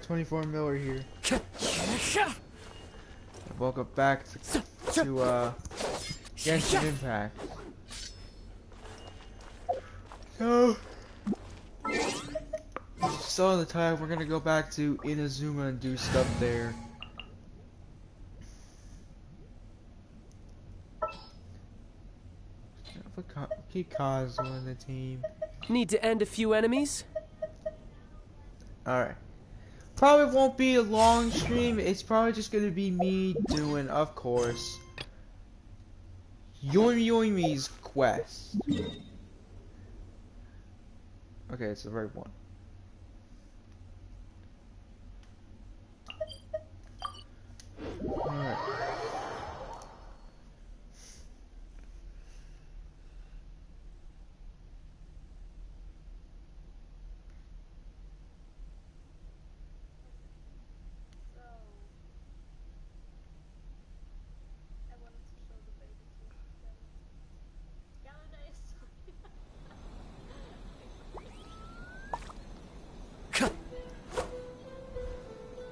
24 Miller here. Welcome back to Genshin Impact. So, in the time we're gonna go back to Inazuma and do stuff there. Keep Kazuha in the team. Need to end a few enemies? Alright. Probably won't be a long stream. It's probably just gonna be me doing, of course, Yoimi's quest. Okay, it's the right one. Alright.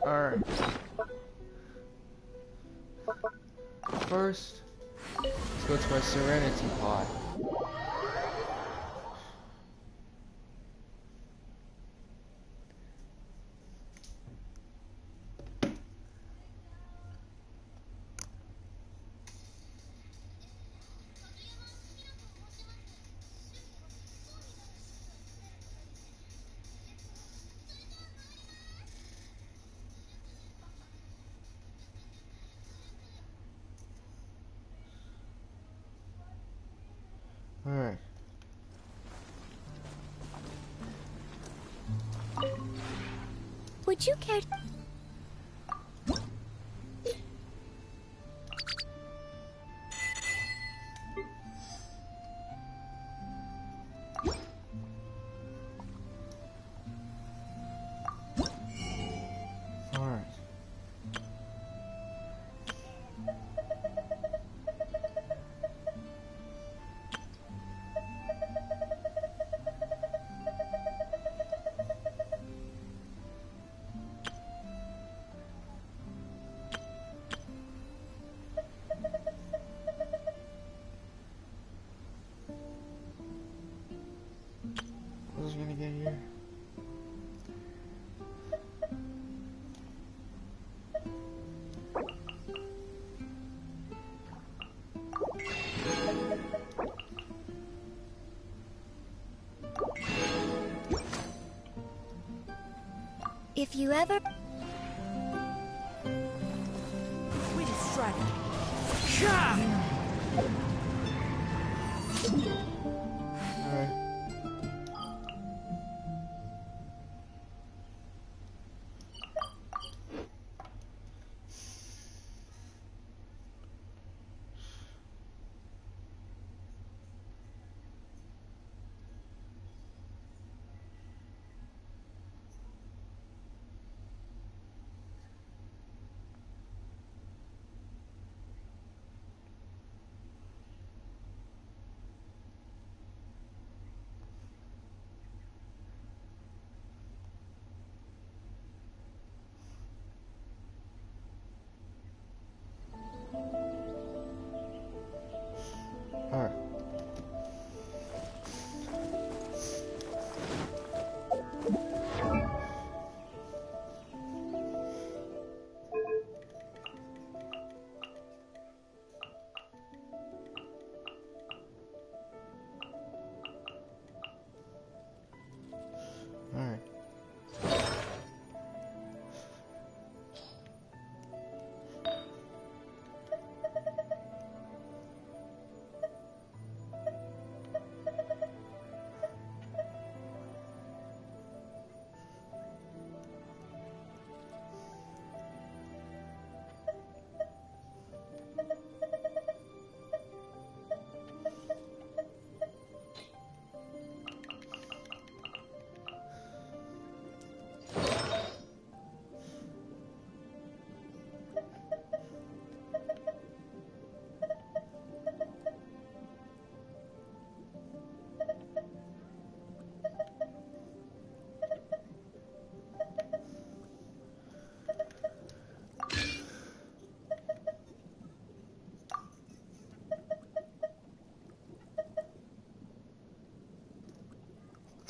Alright. First, let's go to my Serenity Pod. Alright. Would you care? Alright. What is gonna get here? If you ever... We distract. Alright.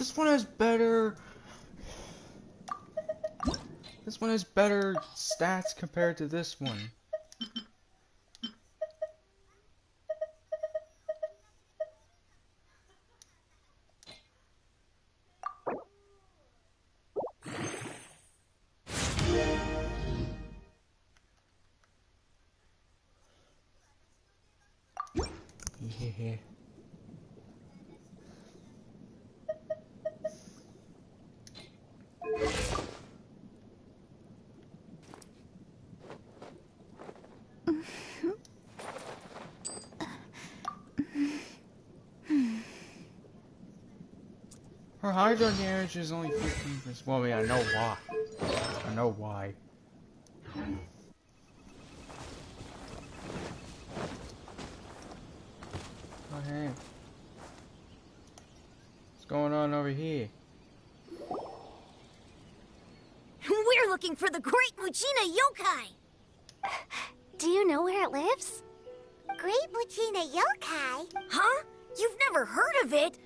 This one has better. This one has better stats compared to this one. Yeah. Her hydro damage is only 15%. Well, I mean, I know why. I know why. Oh, hey. What's going on over here? We're looking for the Great Mujina Yokai! Do you know where it lives? Great Mujina Yokai? Huh? You've never heard of it?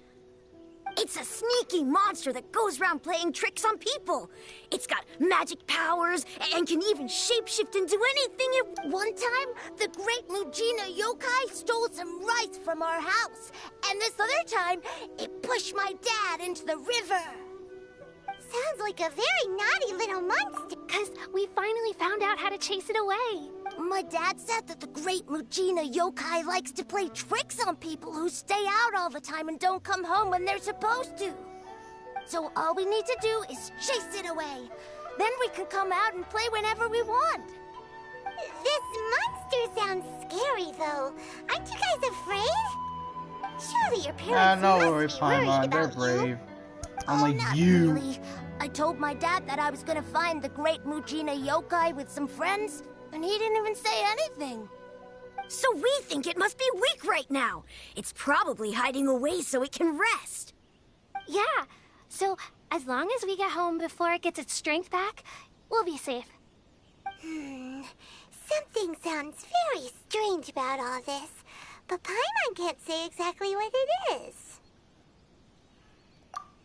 It's a sneaky monster that goes around playing tricks on people. It's got magic powers and can even shapeshift into anything. One time, the Great Mujina Yokai stole some rice from our house. And this other time, it pushed my dad into the river. Sounds like a very naughty little monster. 'Cause we finally found out how to chase it away. My dad said that the Great Mujina Yokai likes to play tricks on people who stay out all the time and don't come home when they're supposed to. So all we need to do is chase it away. Then we can come out and play whenever we want. This monster sounds scary, though. Aren't you guys afraid? Surely your parents No must worries, be worried Paimon. about They're you. brave. Unlike not you. Really. I told my dad that I was gonna find the Great Mujina Yokai with some friends, and he didn't even say anything. So we think it must be weak right now. It's probably hiding away so it can rest. Yeah, so as long as we get home before it gets its strength back, we'll be safe. Something sounds very strange about all this, but Paimon can't say exactly what it is.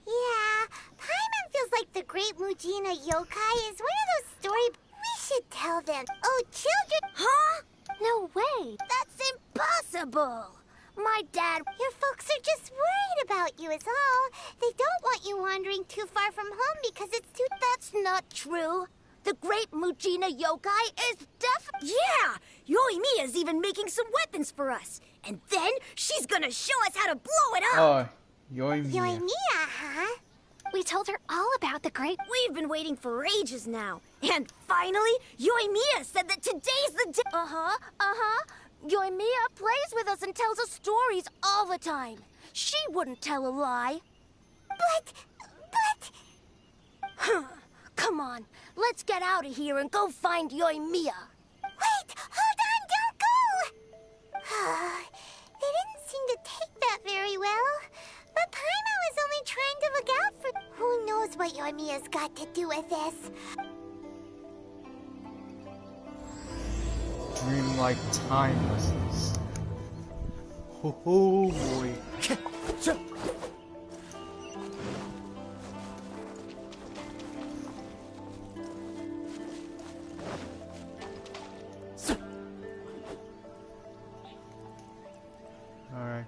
Yeah, Paimon feels like the Great Mujina Yokai is one of those stories. We should tell them. Oh, children! Huh? No way! That's impossible! My dad, your folks are just worried about you is all. They don't want you wandering too far from home because it's too... That's not true. The Great Mujina Yokai is Yeah! Yoimiya's even making some weapons for us. And then she's gonna show us how to blow it up! Oh, Yoimiya. Yoimiya, huh? We told her all about the great... We've been waiting for ages now. And finally, Yoimiya said that today's the day... Yoimiya plays with us and tells us stories all the time. She wouldn't tell a lie. But... Come on, let's get out of here and go find Yoimiya. Wait, hold on, don't go! They didn't seem to take that very well. But Paimon was only trying to look out for... Who knows what Yoimiya's got to do with this? Dreamlike timelessness. Oh boy. Alright.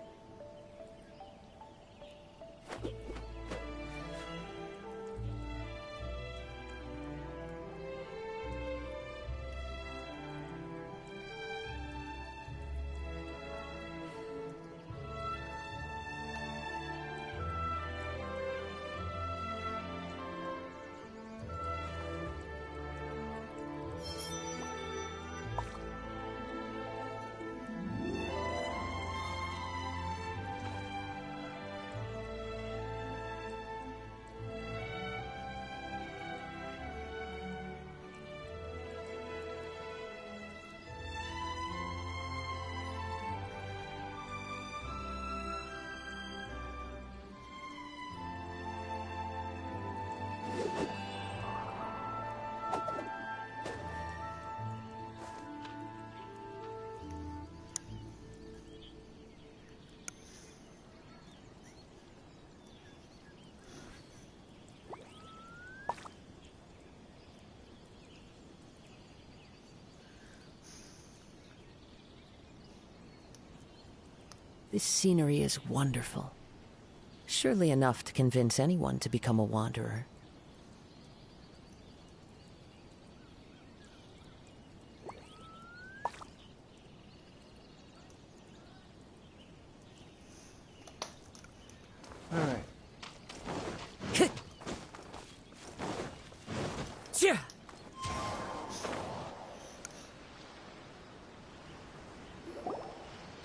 This scenery is wonderful. Surely enough to convince anyone to become a wanderer. Alright. Yeah.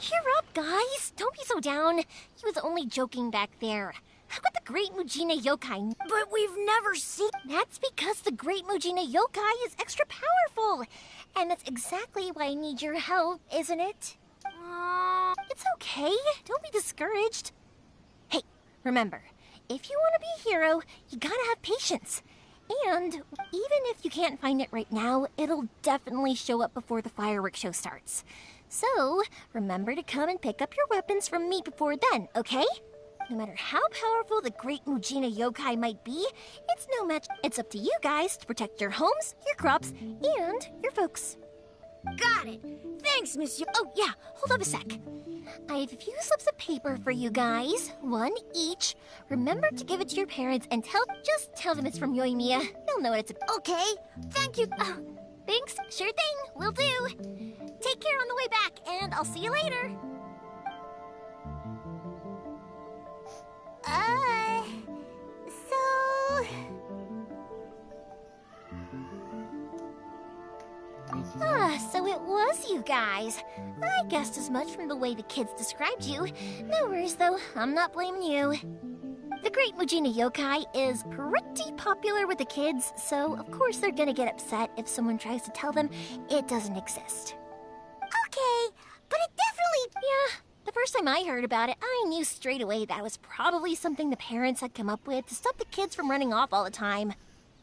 Cheer up, guys. Don't be so down. He was only joking back there. How about the Great Mujina Yokai? But we've never seen... That's because the Great Mujina Yokai is extra powerful. And that's exactly why I need your help, isn't it? It's okay. Don't be discouraged. Hey, remember, if you want to be a hero, you gotta have patience. And even if you can't find it right now, it'll definitely show up before the fireworks show starts. So, remember to come and pick up your weapons from me before then, okay? No matter how powerful the Great Mujina Yokai might be, it's no match. It's up to you guys to protect your homes, your crops, and your folks. Got it. Thanks, Monsieur. Oh, yeah, hold up a sec. I have a few slips of paper for you guys, one each. Remember to give it to your parents and just tell them it's from Yoimiya. They'll know what it's about. Okay, thank you. Thanks, sure thing, will do. Take care on the way back, and I'll see you later. So it was you guys. I guessed as much from the way the kids described you. No worries, though. I'm not blaming you. The Great Mujina Yokai is pretty popular with the kids, so of course they're gonna get upset if someone tries to tell them it doesn't exist. Okay, but it definitely... Yeah, the first time I heard about it, I knew straight away that was probably something the parents had come up with to stop the kids from running off all the time.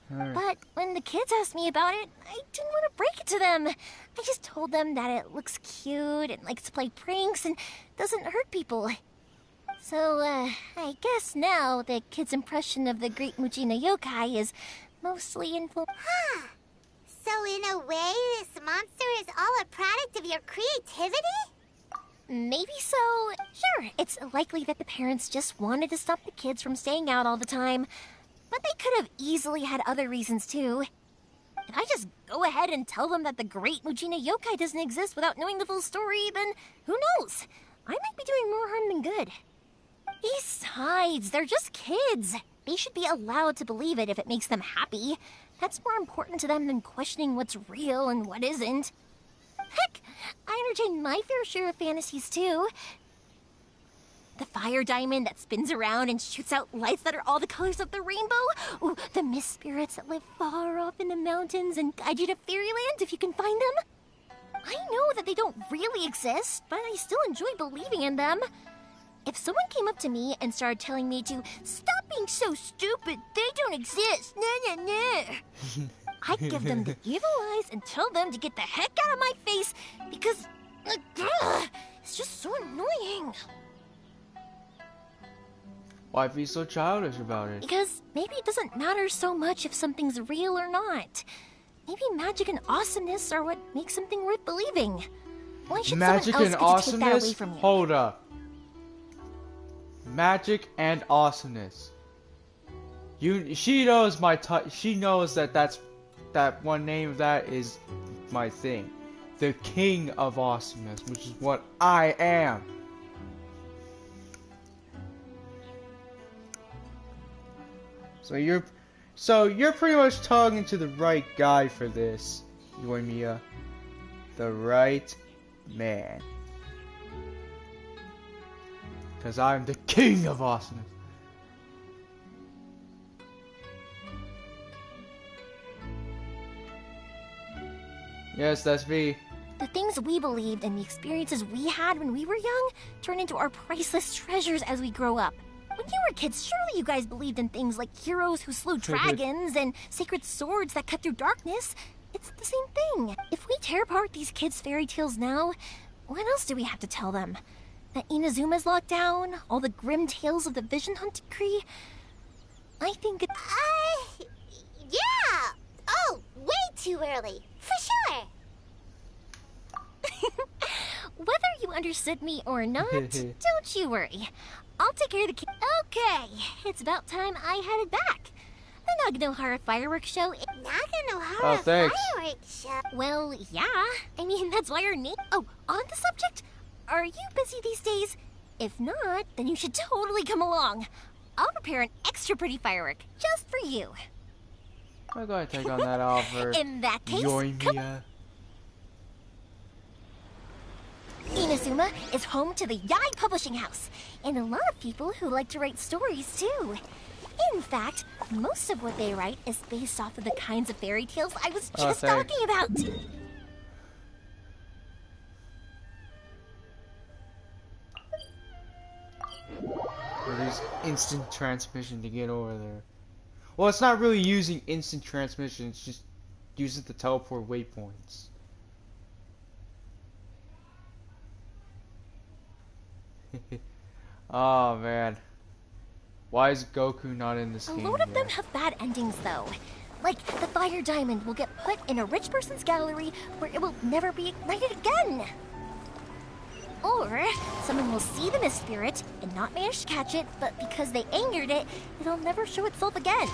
Alright. But when the kids asked me about it, I didn't want to break it to them. I just told them that it looks cute and likes to play pranks and doesn't hurt people. So, I guess now the kids' impression of the Great Mujina Yokai is mostly influenced. Huh. So in a way, this monster is all a product of your creativity? Maybe so. Sure, it's likely that the parents just wanted to stop the kids from staying out all the time. But they could have easily had other reasons, too. If I just go ahead and tell them that the Great Mujina Yokai doesn't exist without knowing the full story, then who knows? I might be doing more harm than good. Besides, they're just kids. They should be allowed to believe it if it makes them happy. That's more important to them than questioning what's real and what isn't. Heck, I entertain my fair share of fantasies, too. The fire diamond that spins around and shoots out lights that are all the colors of the rainbow. Ooh, the mist spirits that live far off in the mountains and guide you to fairyland if you can find them. I know that they don't really exist, but I still enjoy believing in them. If someone came up to me and started telling me to stop being so stupid, they don't exist, I'd give them the evil eyes and tell them to get the heck out of my face because, it's just so annoying. Why be so childish about it? Because maybe it doesn't matter so much if something's real or not. Maybe magic and awesomeness are what makes something worth believing. Why should Magic someone and else get to take that away awesomeness? from you? Hold up. Magic and awesomeness. She knows my she knows that one name of that is my thing. The King of Awesomeness, which is what I am. So you're pretty much talking to the right guy for this, Yoimiya. The right man. Cause I'm the King of Awesomeness. Yes, that's me. The things we believed and the experiences we had when we were young turn into our priceless treasures as we grow up. When you were kids, surely you guys believed in things like heroes who slew dragons and sacred swords that cut through darkness. It's the same thing. If we tear apart these kids' fairy tales now, what else do we have to tell them? That Inazuma's locked down? All the grim tales of the Vision Hunt Decree? I think it... Yeah! Oh, way too early. For sure! Whether you understood me or not, don't you worry. I'll take care of the kid. Okay, it's about time I headed back. The Naganohara fireworks show. Naganohara thanks. fireworks show. Well, yeah. I mean, that's why your name. Oh, on the subject, are you busy these days? If not, then you should totally come along. I'll prepare an extra pretty firework just for you. I'm going to take on that offer. In that case, Yoimiya. Inazuma is home to the Yai Publishing House, and a lot of people who like to write stories too. In fact, most of what they write is based off of the kinds of fairy tales I was just thanks. talking about. There's instant transmission to get over there. Well, it's not really using instant transmission, it's just using the teleport waypoints. Oh man. Why is Goku not in this A game lot of yet? them have bad endings though. Like, the fire diamond will get put in a rich person's gallery where it will never be ignited again. Or, someone will see the mist spirit and not manage to catch it, but because they angered it, it'll never show itself again.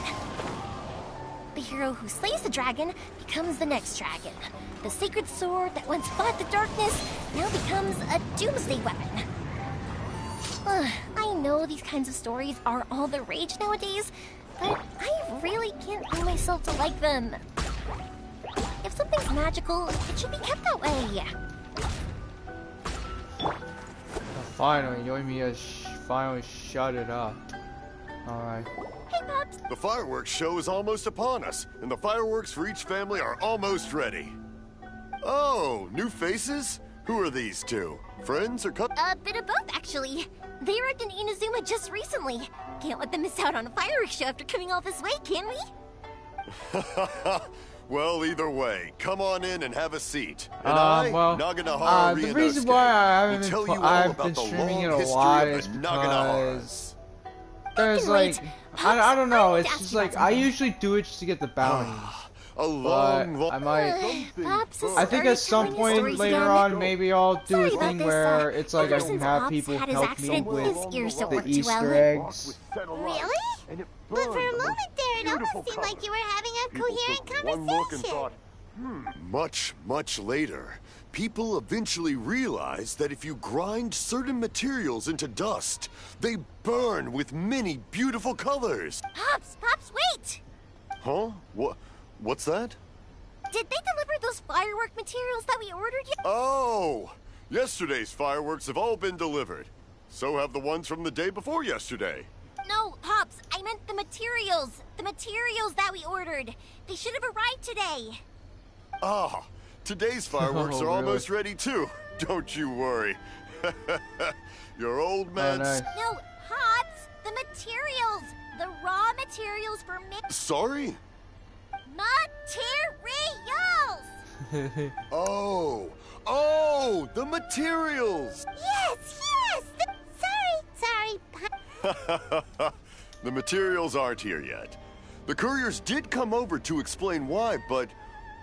The hero who slays the dragon becomes the next dragon. The sacred sword that once fought the darkness now becomes a doomsday weapon. I know these kinds of stories are all the rage nowadays, but I really can't bring myself to like them. If something's magical, it should be kept that way. Finally, Yoimiya finally shut it up. Alright. Hey, Pops. The fireworks show is almost upon us, and the fireworks for each family are almost ready. Oh, new faces? Who are these two? Friends or A bit of both, actually. They arrived in Inazuma just recently. Can't let them miss out on a fireworks show after coming all this way, can we? Well, either way, come on in and have a seat. And Naganohara the reason why I've been streaming it a lot is because there's like I don't know, it's just like I usually do it just to get the bounties. A long, I might. Pops I think at some point later on, maybe I'll do a thing where it's like I can have people help me with the Easter eggs. Really? But for a moment there, it almost seemed like you were having a coherent conversation. Much, much later, people eventually realized that if you grind certain materials into dust, they burn with many beautiful colors. Pops, wait! Huh? What's that? Did they deliver those firework materials that we ordered yet? Oh! Yesterday's fireworks have all been delivered. So have the ones from the day before yesterday. No, Pops, I meant the materials. The materials that we ordered. They should have arrived today. Ah, today's fireworks are almost ready too. Don't you worry. Your old man... No, Pops, the materials. The raw materials for mix... Sorry? Materials! Oh, the materials! Yes! Sorry. The materials aren't here yet. The couriers did come over to explain why, but,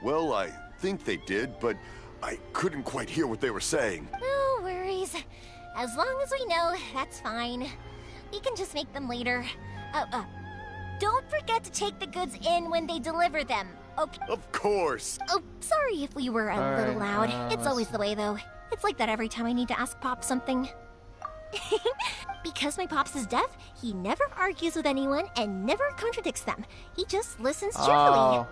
well, I think they did, but I couldn't quite hear what they were saying. No worries. As long as we know, that's fine. We can just make them later. Don't forget to take the goods in when they deliver them, okay? Of course. Oh, sorry if we were a little loud. It's always the way, though. It's like that every time I need to ask Pop something. Because my Pops is deaf, he never argues with anyone and never contradicts them. He just listens cheerfully.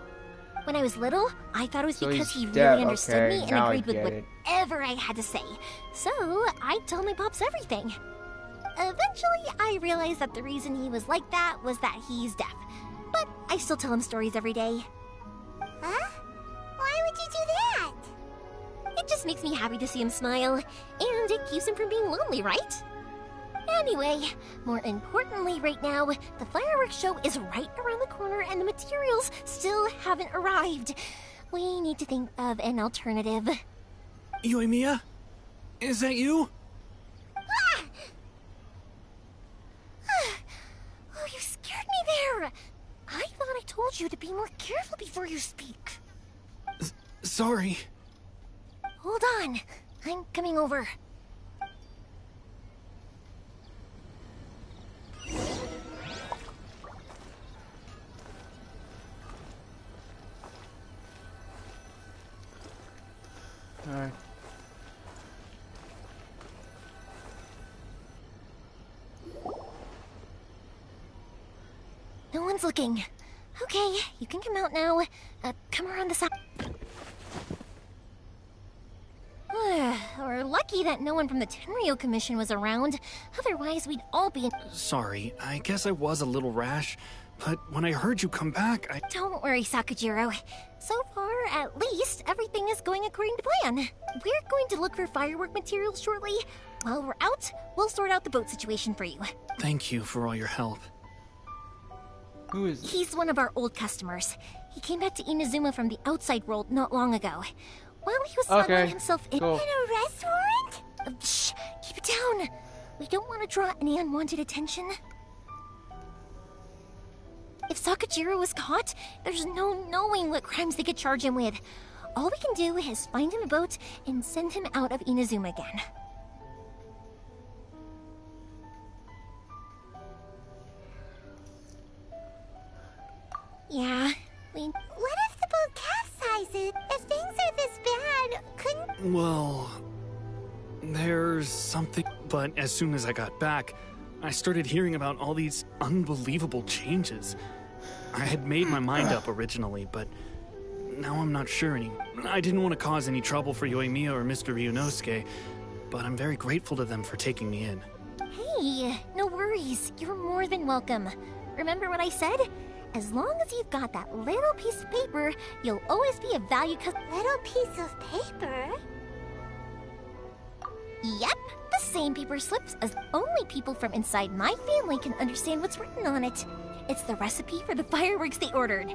When I was little, I thought it was because he really understood me and agreed with whatever I had to say. So, I told my Pops everything. Eventually, I realized that the reason he was like that was that he's deaf. But I still tell him stories every day. Huh? Why would you do that? It just makes me happy to see him smile, and it keeps him from being lonely, right? Anyway, more importantly right now, the fireworks show is right around the corner and the materials still haven't arrived. We need to think of an alternative. Yoimiya? Is that you? Ah! Oh, you scared me there! I thought I told you to be more careful before you speak. Sorry. Hold on. I'm coming over. Alright. No one's looking. Okay, you can come out now. Come around the side. We're lucky that no one from the Tenryo Commission was around. Otherwise, we'd all be in... Sorry, I guess I was a little rash, but when I heard you come back, I... Don't worry, Sakajiro. So far, at least, everything is going according to plan. We're going to look for firework materials shortly. While we're out, we'll sort out the boat situation for you. Thank you for all your help. Who is it? He's one of our old customers. He came back to Inazuma from the outside world not long ago. While he was smuggling himself in... Cool. In a arrest warrant? Shh, keep it down. We don't want to draw any unwanted attention. If Sakajiro was caught, there's no knowing what crimes they could charge him with. All we can do is find him a boat and send him out of Inazuma again. Yeah, What if the boat capsizes? If things are this bad, couldn't... Well, there's something... But as soon as I got back, I started hearing about all these unbelievable changes. I had made my mind up originally, but now I'm not sure anymore. I didn't want to cause any trouble for Yoimiya or Mr. Ryunosuke, but I'm very grateful to them for taking me in. Hey, no worries. You're more than welcome. Remember what I said? As long as you've got that little piece of paper, you'll always be a valued Little piece of paper? Yep, the same paper slips as only people from inside my family can understand what's written on it. It's the recipe for the fireworks they ordered.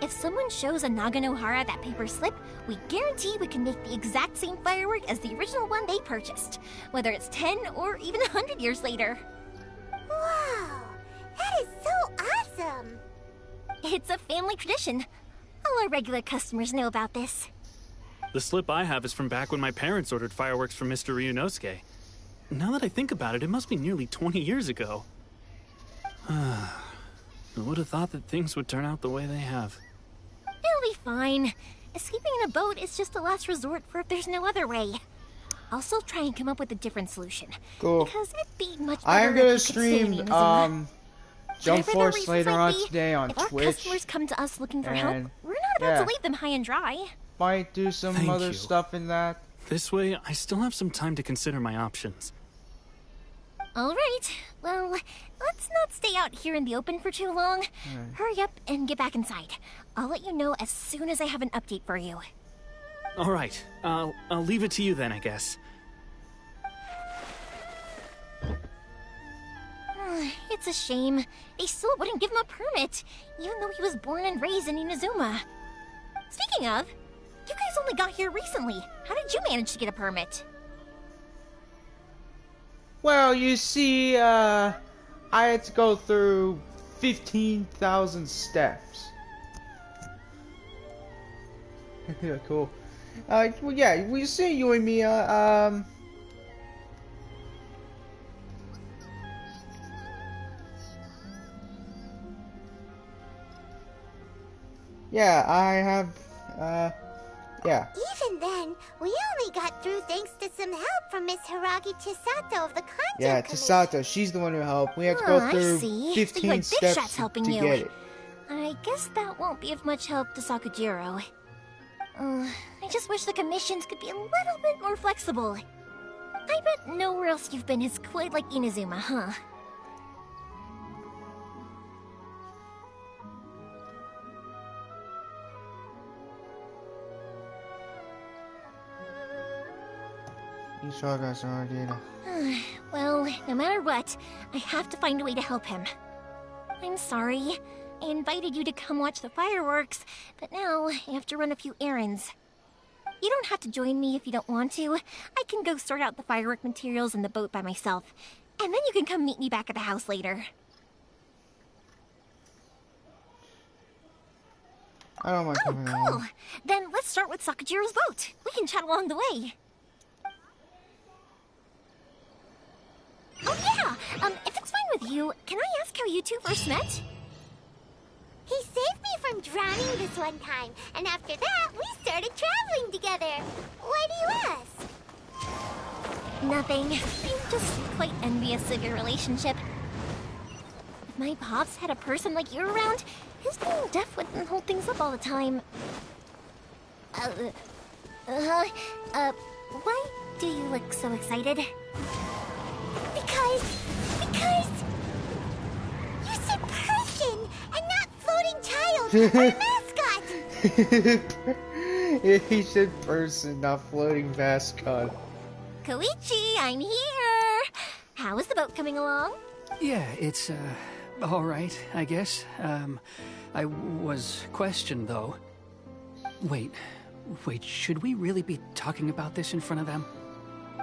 If someone shows a Naganohara that paper slip, we guarantee we can make the exact same firework as the original one they purchased, whether it's 10 or even 100 years later. Wow, that is so awesome! It's a family tradition. All our regular customers know about this. The slip I have is from back when my parents ordered fireworks from Mr. Ryunosuke. Now that I think about it, it must be nearly 20 years ago. I would have thought that things would turn out the way they have. It'll be fine. Escaping in a boat is just a last resort for if there's no other way. I'll still try and come up with a different solution. Cool. Because it'd be much better I'm if gonna you could stay in stream Inazuma. Jump Whatever the Force reasons later might on be, today on if our Twitch. customers come to us looking for help, and, we're not about yeah. to leave them high and dry. Might do some Thank other you. stuff in that. This way, I still have some time to consider my options. All right. Well, let's not stay out here in the open for too long. Hurry up and get back inside. I'll let you know as soon as I have an update for you. All right, I'll leave it to you then, I guess. It's a shame. They still wouldn't give him a permit, even though he was born and raised in Inazuma. Speaking of, you guys only got here recently. How did you manage to get a permit? Well, you see, I had to go through 15,000 steps. Yeah, cool. Well, yeah, we see you and me, yeah, I have, yeah. Even then, we only got through thanks to some help from Miss Hiragi Chisato of the Kanjo Yeah, Commission. Chisato, she's the one who helped. We had to Oh, go I through see. 15 So you had big steps shots helping to you. get it. I guess that won't be of much help to Sakajiro. I just wish the commissions could be a little bit more flexible. I bet nowhere else you've been is quite like Inazuma, huh? Well, no matter what, I have to find a way to help him. I'm sorry. I invited you to come watch the fireworks, but now I have to run a few errands. You don't have to join me if you don't want to. I can go sort out the firework materials in the boat by myself, and then you can come meet me back at the house later. I don't mind Oh, coming cool. along. Then let's start with Sakajiro's boat. We can chat along the way. Oh yeah! If it's fine with you, can I ask how you two first met? He saved me from drowning this one time, and after that, we started started traveling together. Why do you ask? Nothing. I'm just quite envious of your relationship. If my pops had a person like you around, his being deaf wouldn't hold things up all the time. Why do you look so excited? Because you said person and not floating child or mascot. He said person, not floating mascot. Koichi, I'm here! How is the boat coming along? Yeah, it's, all right, I guess. I was questioned, though. Wait, should we really be talking about this in front of them?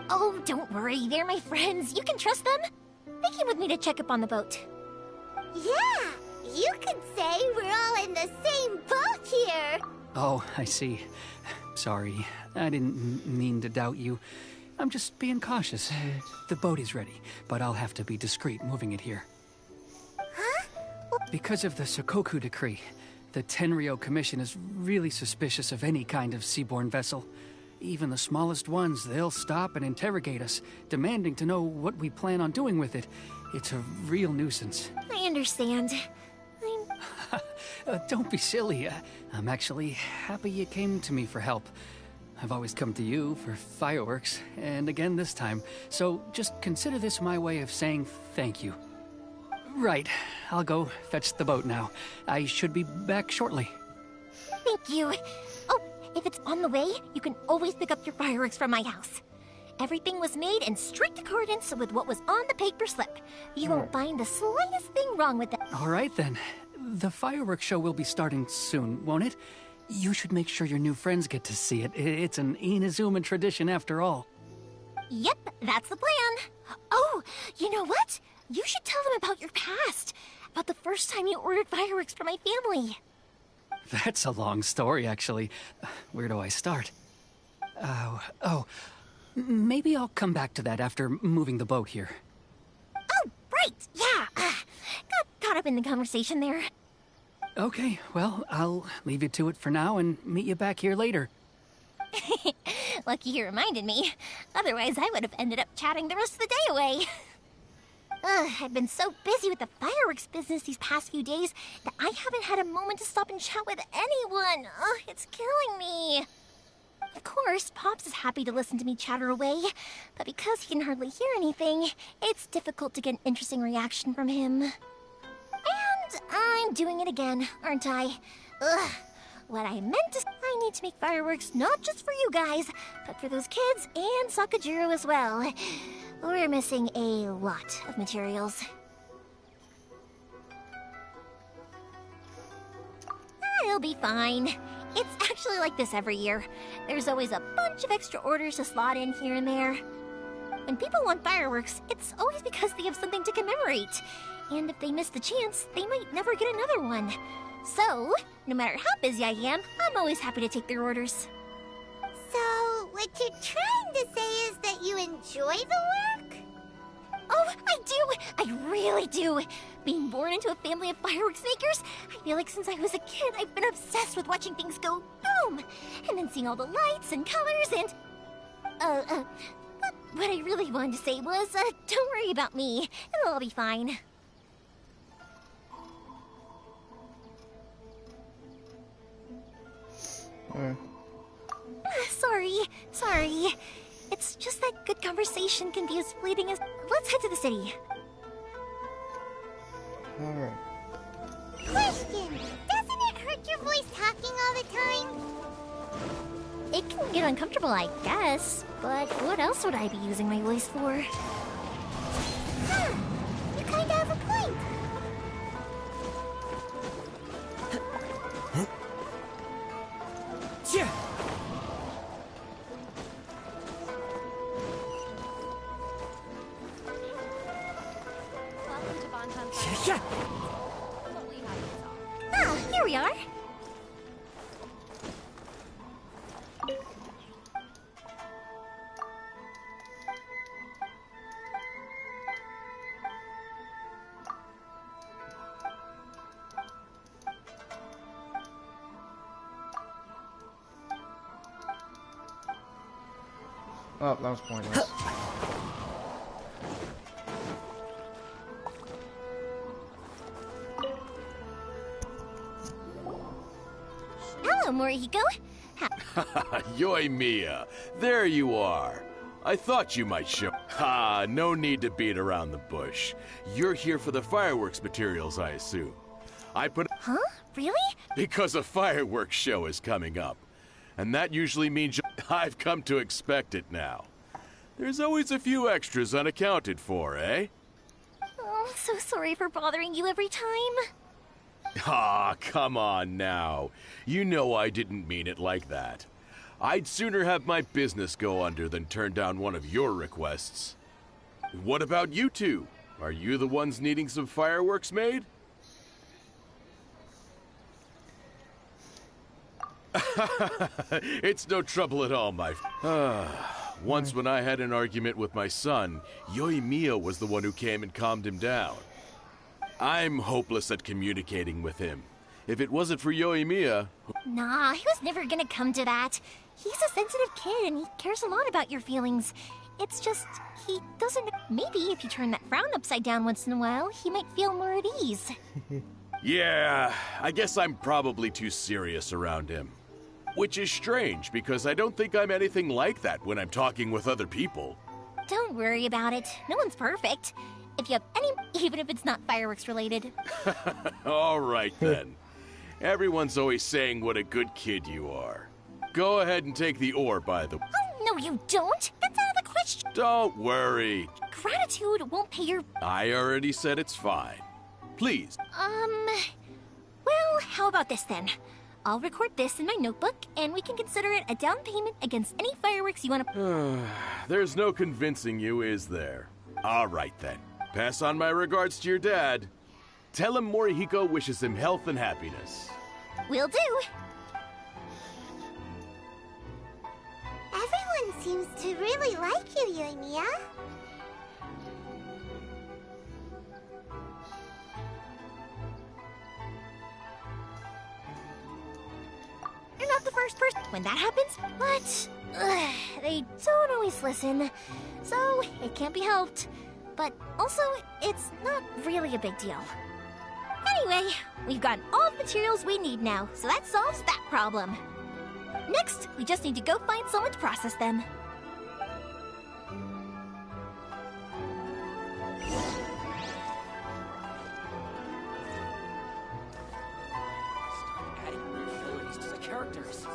Oh, don't worry, they're my friends. You can trust them. They came with me to check up on the boat. Yeah, you could say we're all in the same boat here. Oh, I see. Sorry, I didn't mean to doubt you. I'm just being cautious. The boat is ready, but I'll have to be discreet moving it here. Huh? Because of the Sokoku decree, the Tenryo Commission is really suspicious of any kind of seaborne vessel. Even the smallest ones, they'll stop and interrogate us, demanding to know what we plan on doing with it. It's a real nuisance. I understand. Don't be silly. I'm actually happy you came to me for help. I've always come to you for fireworks, and again this time. So just consider this my way of saying thank you. Right, I'll go fetch the boat now. I should be back shortly. Thank you. Oh, if it's on the way, you can always pick up your fireworks from my house. Everything was made in strict accordance with what was on the paper slip. You won't find the slightest thing wrong with it. All right then. The fireworks show will be starting soon, won't it? You should make sure your new friends get to see it. It's an inazuma tradition after all. Yep, that's the plan. Oh, you know what? You should tell them about your past. About the first time you ordered fireworks for my family. That's a long story, actually. Where do I start? Maybe I'll come back to that after moving the boat here. Oh, right, yeah. Got caught up in the conversation there. Okay, well, I'll leave you to it for now and meet you back here later. Lucky you reminded me. Otherwise, I would have ended up chatting the rest of the day away. I've been so busy with the fireworks business these past few days that I haven't had a moment to stop and chat with anyone. It's killing me. Of course, Pops is happy to listen to me chatter away, but because he can hardly hear anything, it's difficult to get an interesting reaction from him. And I'm doing it again, aren't I? What I meant to say, I need to make fireworks not just for you guys, but for those kids and Sakajiro as well. We're missing a lot of materials. It'll be fine. It's actually like this every year. There's always a bunch of extra orders to slot in here and there. When people want fireworks, it's always because they have something to commemorate. And if they miss the chance, they might never get another one. So, no matter how busy I am, I'm always happy to take their orders. So, what you're trying to say is that you enjoy the work? Oh, I do! I really do! Being born into a family of fireworks makers, I feel like since I was a kid, I've been obsessed with watching things go boom! And then seeing all the lights and colors and... But what I really wanted to say was, don't worry about me. It'll all be fine. Sorry. It's just that good conversation can be as fleeting as... Let's head to the city. Alright. Question! Doesn't it hurt your voice talking all the time? It can get uncomfortable, I guess. But what else would I be using my voice for? Huh. You kinda have a point. Yeah. Yeah. Ah, here we are. Oh, that was pointless. Hello, Morihiko. Yoimiya, there you are. I thought you might show. Ha, no need to beat around the bush. You're here for the fireworks materials, I assume. Huh? Really? Because a fireworks show is coming up. And that usually means I've come to expect it now. There's always a few extras unaccounted for, eh? Oh, so sorry for bothering you every time. Ah, come on now. You know I didn't mean it like that. I'd sooner have my business go under than turn down one of your requests. What about you two? Are you the ones needing some fireworks made? It's no trouble at all, my once when I had an argument with my son, Yoimiya was the one who came and calmed him down. I'm hopeless at communicating with him. If it wasn't for Yoimiya... Nah, he was never gonna come to that. He's a sensitive kid and he cares a lot about your feelings. It's just, he doesn't... Maybe if you turn that frown upside down once in a while, he might feel more at ease. Yeah, I guess I'm probably too serious around him. Which is strange, because I don't think I'm anything like that when I'm talking with other people. Don't worry about it. No one's perfect. If you have any... even if it's not fireworks related. All right, then. Everyone's always saying what a good kid you are. Go ahead and take the ore, by the way. Oh, no you don't! That's out of the question! Don't worry. Gratitude won't pay your... I already said it's fine. Please. Well, how about this then? I'll record this in my notebook, and we can consider it a down payment against any fireworks you want to... There's no convincing you, is there? All right, then. Pass on my regards to your dad. Tell him Morihiko wishes him health and happiness. Will do. Everyone seems to really like you, Yoimiya. You're not the first person when that happens, but they don't always listen, so it can't be helped. But also, it's not really a big deal. Anyway, we've got all the materials we need now, so that solves that problem. Next, we just need to go find someone to process them. Adding weird abilities to the characters.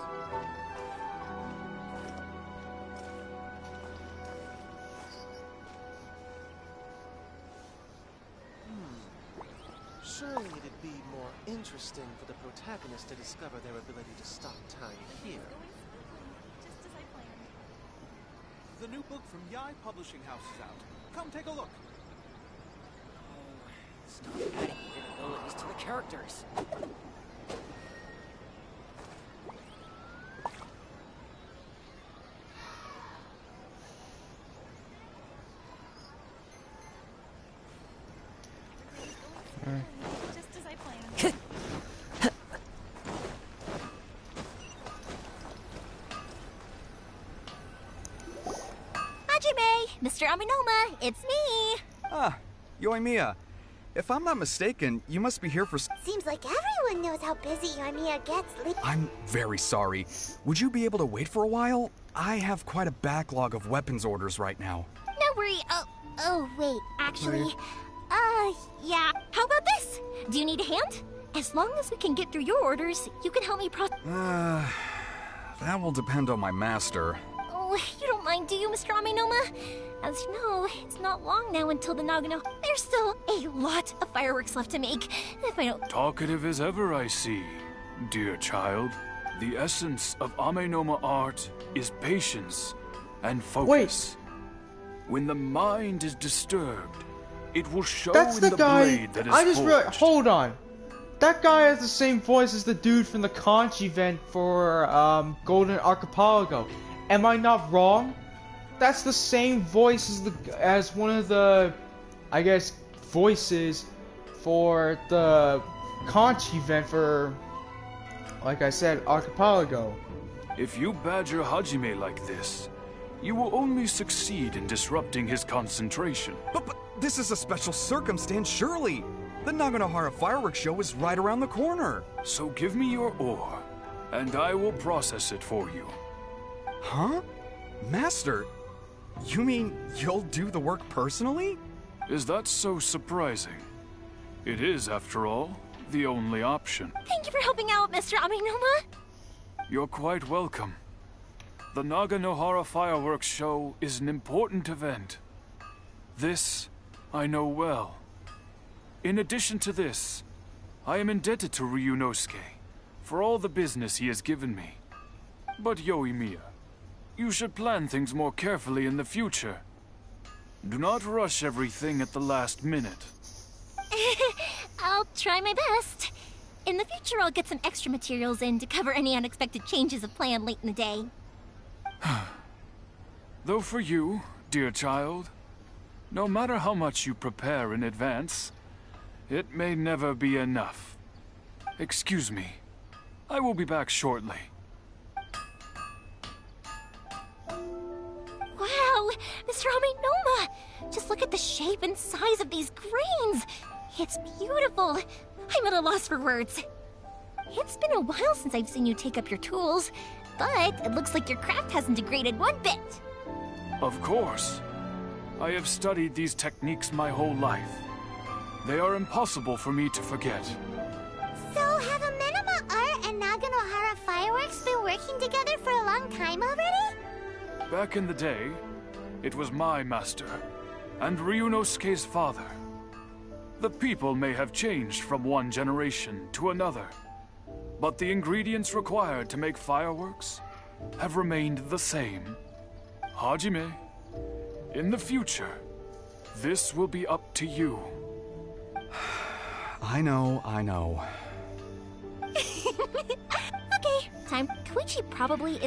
Surely it'd be more interesting for the protagonist to discover their ability to stop time here. Just as I planned. The new book from Yai Publishing House is out. Come take a look. Stop adding weird abilities to the characters. Just as I planned. Hajime, Mr. Aminoma, it's me. Ah, Yoimiya. If I'm not mistaken, you must be here for... Seems like everyone knows how busy Yoimiya gets. I'm very sorry. Would you be able to wait for a while? I have quite a backlog of weapons orders right now. No worry. Oh, wait, actually... yeah. How about this? Do you need a hand? As long as we can get through your orders, you can help me That will depend on my master. Oh, you don't mind, do you, Mr. Aminoma? As you know, it's not long now until the Nagano. There's still a lot of fireworks left to make. If I don't... Talkative as ever, I see. Dear child, the essence of Amenoma art is patience and focus. Wait. When the mind is disturbed, it will show That's in the guy. blade that is I just forged. hold on. That guy has the same voice as the dude from the conch event for Golden Archipelago. Am I not wrong? That's the same voice as one of the, I guess, voices for the conch event for, like I said, Archipelago. If you badger Hajime like this, you will only succeed in disrupting his concentration. But this is a special circumstance, surely. The Naganohara fireworks show is right around the corner. So give me your ore, and I will process it for you. Huh? Master, you mean you'll do the work personally? Is that so surprising? It is, after all, the only option. Thank you for helping out, Mr. Amenoma. You're quite welcome. The Naganohara fireworks show is an important event. This I know well. In addition to this, I am indebted to Ryunosuke for all the business he has given me. But Yoimiya, you should plan things more carefully in the future. Do not rush everything at the last minute. I'll try my best. In the future, I'll get some extra materials in to cover any unexpected changes of plan late in the day. Though for you, dear child, no matter how much you prepare in advance, it may never be enough. Excuse me. I will be back shortly. Wow, Mr. Amenoma! Just look at the shape and size of these grains! It's beautiful! I'm at a loss for words. It's been a while since I've seen you take up your tools, but it looks like your craft hasn't degraded one bit. Of course. I have studied these techniques my whole life. They are impossible for me to forget. So, have Amenoma Art and Naganohara Fireworks been working together for a long time already? Back in the day, it was my master, and Ryunosuke's father. The people may have changed from one generation to another, but the ingredients required to make fireworks have remained the same. Hajime, in the future, this will be up to you. I know. Okay, time. Koichi probably...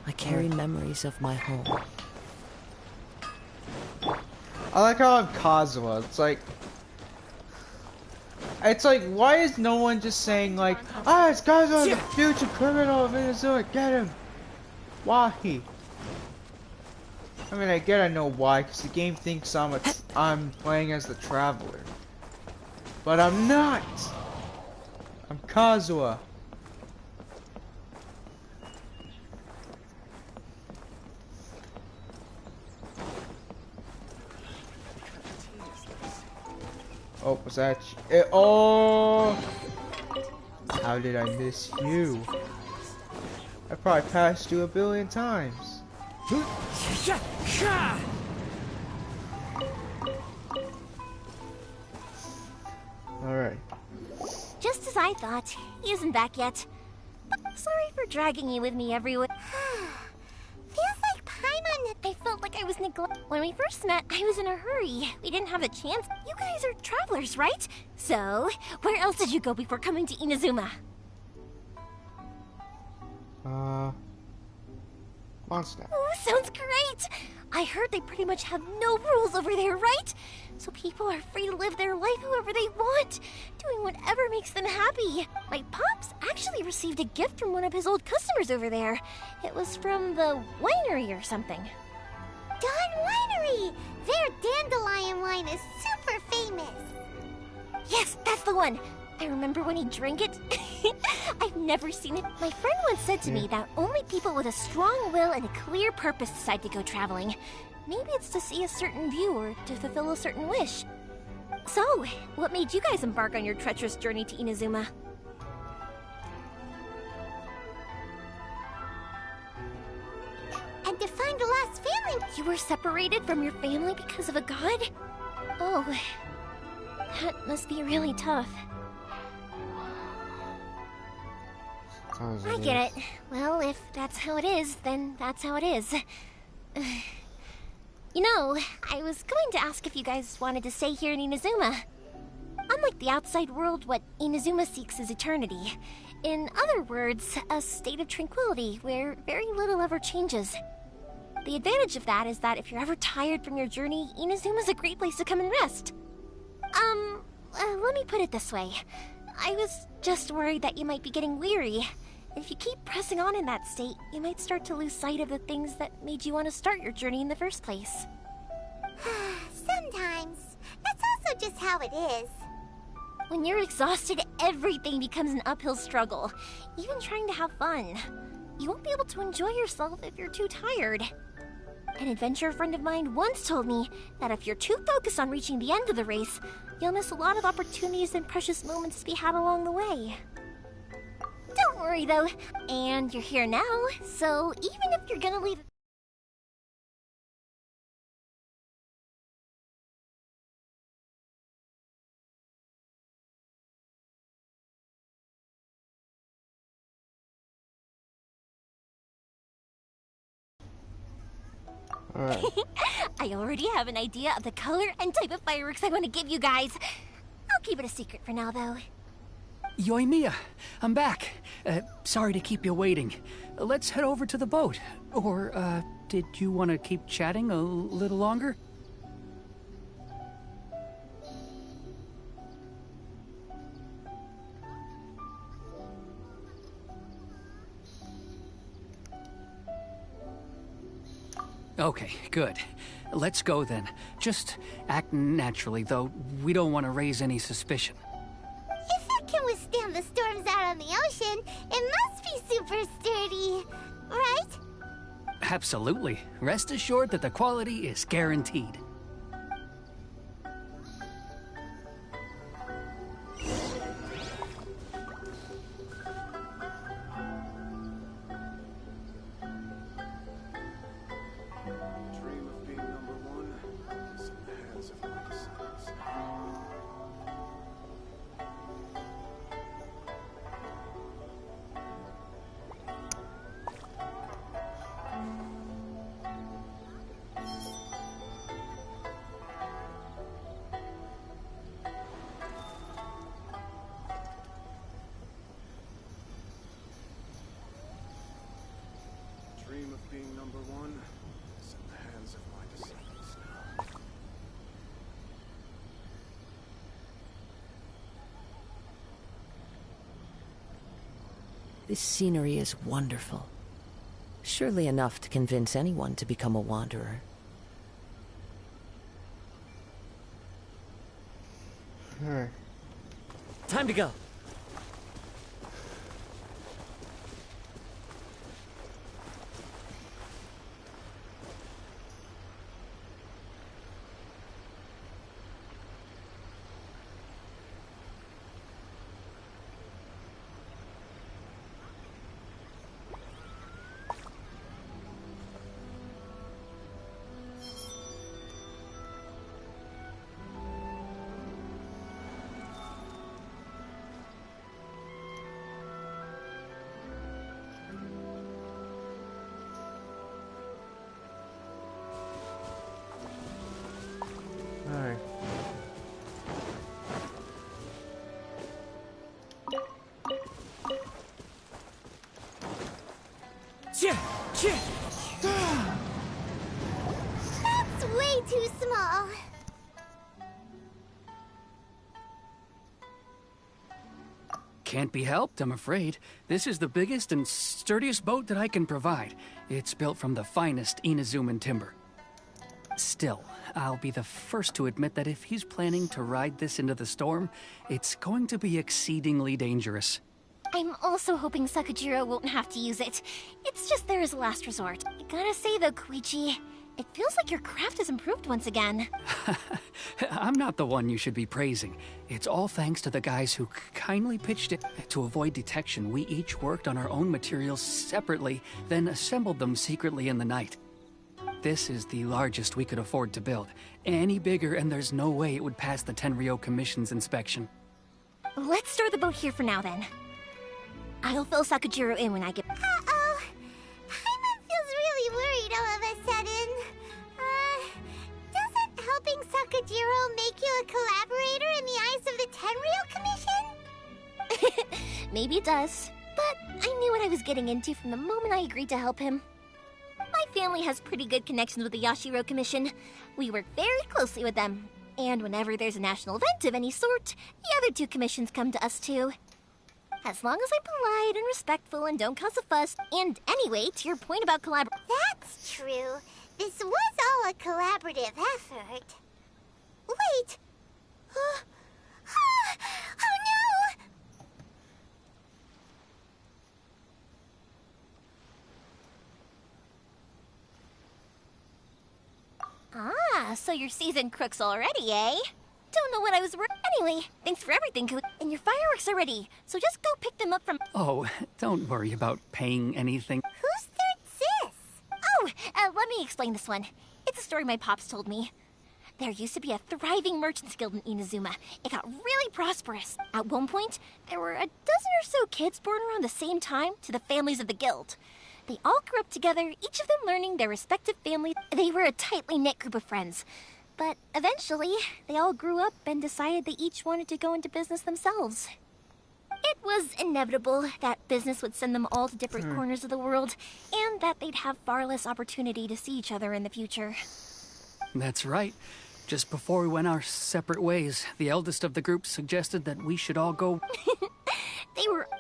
I carry memories of my home. I like how I'm Kazuha. It's like, why is no one just saying like, it's Kazuha, the future criminal of Inazuma, get him? Why? I mean, I know why, because the game thinks I'm playing as the Traveler. But I'm not! I'm Kazuha. Oh, was that oh! How did I miss you? I probably passed you a billion times. Alright. Just as I thought, he isn't back yet. Sorry for dragging you with me everywhere. Feels like Paimon... I felt like I was neglected. When we first met, I was in a hurry. We didn't have a chance. You guys are travelers, right? So, where else did you go before coming to Inazuma? Monster. Oh, sounds great! I heard they pretty much have no rules over there, right? So people are free to live their life however they want, doing whatever makes them happy. My pops actually received a gift from one of his old customers over there. It was from the winery or something. Dawn Winery! Their dandelion wine is super famous. Yes, that's the one. I remember when he drank it. I've never seen it. My friend once said to me that only people with a strong will and a clear purpose decide to go traveling. Maybe it's to see a certain view or to fulfill a certain wish. So, what made you guys embark on your treacherous journey to Inazuma? And to find a lost family. You were separated from your family because of a god? Oh, that must be really tough. I get it. Well, if that's how it is, then that's how it is. You know, I was going to ask if you guys wanted to stay here in Inazuma. Unlike the outside world, what Inazuma seeks is eternity. In other words, a state of tranquility where very little ever changes. The advantage of that is that if you're ever tired from your journey, Inazuma's a great place to come and rest. Let me put it this way. I was just worried that you might be getting weary. If you keep pressing on in that state, you might start to lose sight of the things that made you want to start your journey in the first place. Sometimes. That's also just how it is. When you're exhausted, everything becomes an uphill struggle, even trying to have fun. You won't be able to enjoy yourself if you're too tired. An adventurer friend of mine once told me that if you're too focused on reaching the end of the race, you'll miss a lot of opportunities and precious moments to be had along the way. Don't worry though, and you're here now, so even if you're gonna leave... Alright. I already have an idea of the color and type of fireworks I want to give you guys. I'll keep it a secret for now, though. Yoimiya, I'm back. Sorry to keep you waiting. Let's head over to the boat. Or, did you want to keep chatting a little longer? Okay, good. Let's go then. Just act naturally, though we don't want to raise any suspicion. If it can withstand the storms out on the ocean, it must be super sturdy, right? Absolutely. Rest assured that the quality is guaranteed. Dream of being number one is in the hands of my descendants now. This scenery is wonderful. Surely enough to convince anyone to become a wanderer. Alright. Time to go. Alright. That's way too small. Can't be helped, I'm afraid. This is the biggest and sturdiest boat that I can provide. It's built from the finest Inazuman timber. Still, I'll be the first to admit that if he's planning to ride this into the storm, it's going to be exceedingly dangerous. I'm also hoping Sakajiro won't have to use it. It's just there as a last resort. I gotta say though, Koichi, it feels like your craft has improved once again. I'm not the one you should be praising. It's all thanks to the guys who kindly pitched it. To avoid detection, we each worked on our own materials separately, then assembled them secretly in the night. This is the largest we could afford to build. Any bigger and there's no way it would pass the Tenryo Commission's inspection. Let's store the boat here for now then. I'll fill Sakajiro in when I get... Uh-oh. Paimon feels really worried all of a sudden. Doesn't helping Sakajiro make you a collaborator in the eyes of the Tenryo Commission? Maybe it does, but I knew what I was getting into from the moment I agreed to help him. My family has pretty good connections with the Yashiro Commission. We work very closely with them. And whenever there's a national event of any sort, the other two commissions come to us too. As long as I'm polite and respectful and don't cause a fuss. And anyway, to your point about That's true. This was all a collaborative effort. Wait! Oh no! Ah, so you're seasoned crooks already, eh? Don't know what I was Anyway, thanks for everything, and your fireworks are ready, so just go pick them up from— Oh, don't worry about paying anything. Whose third's this? Oh, let me explain this one. It's a story my pops told me. There used to be a thriving merchants guild in Inazuma. It got really prosperous. At one point, there were a dozen or so kids born around the same time to the families of the guild. They all grew up together, each of them learning their respective families. They were a tightly knit group of friends. But eventually, they all grew up and decided they each wanted to go into business themselves. It was inevitable that business would send them all to different corners of the world, and that they'd have far less opportunity to see each other in the future. That's right. Just before we went our separate ways, the eldest of the group suggested that we should all go.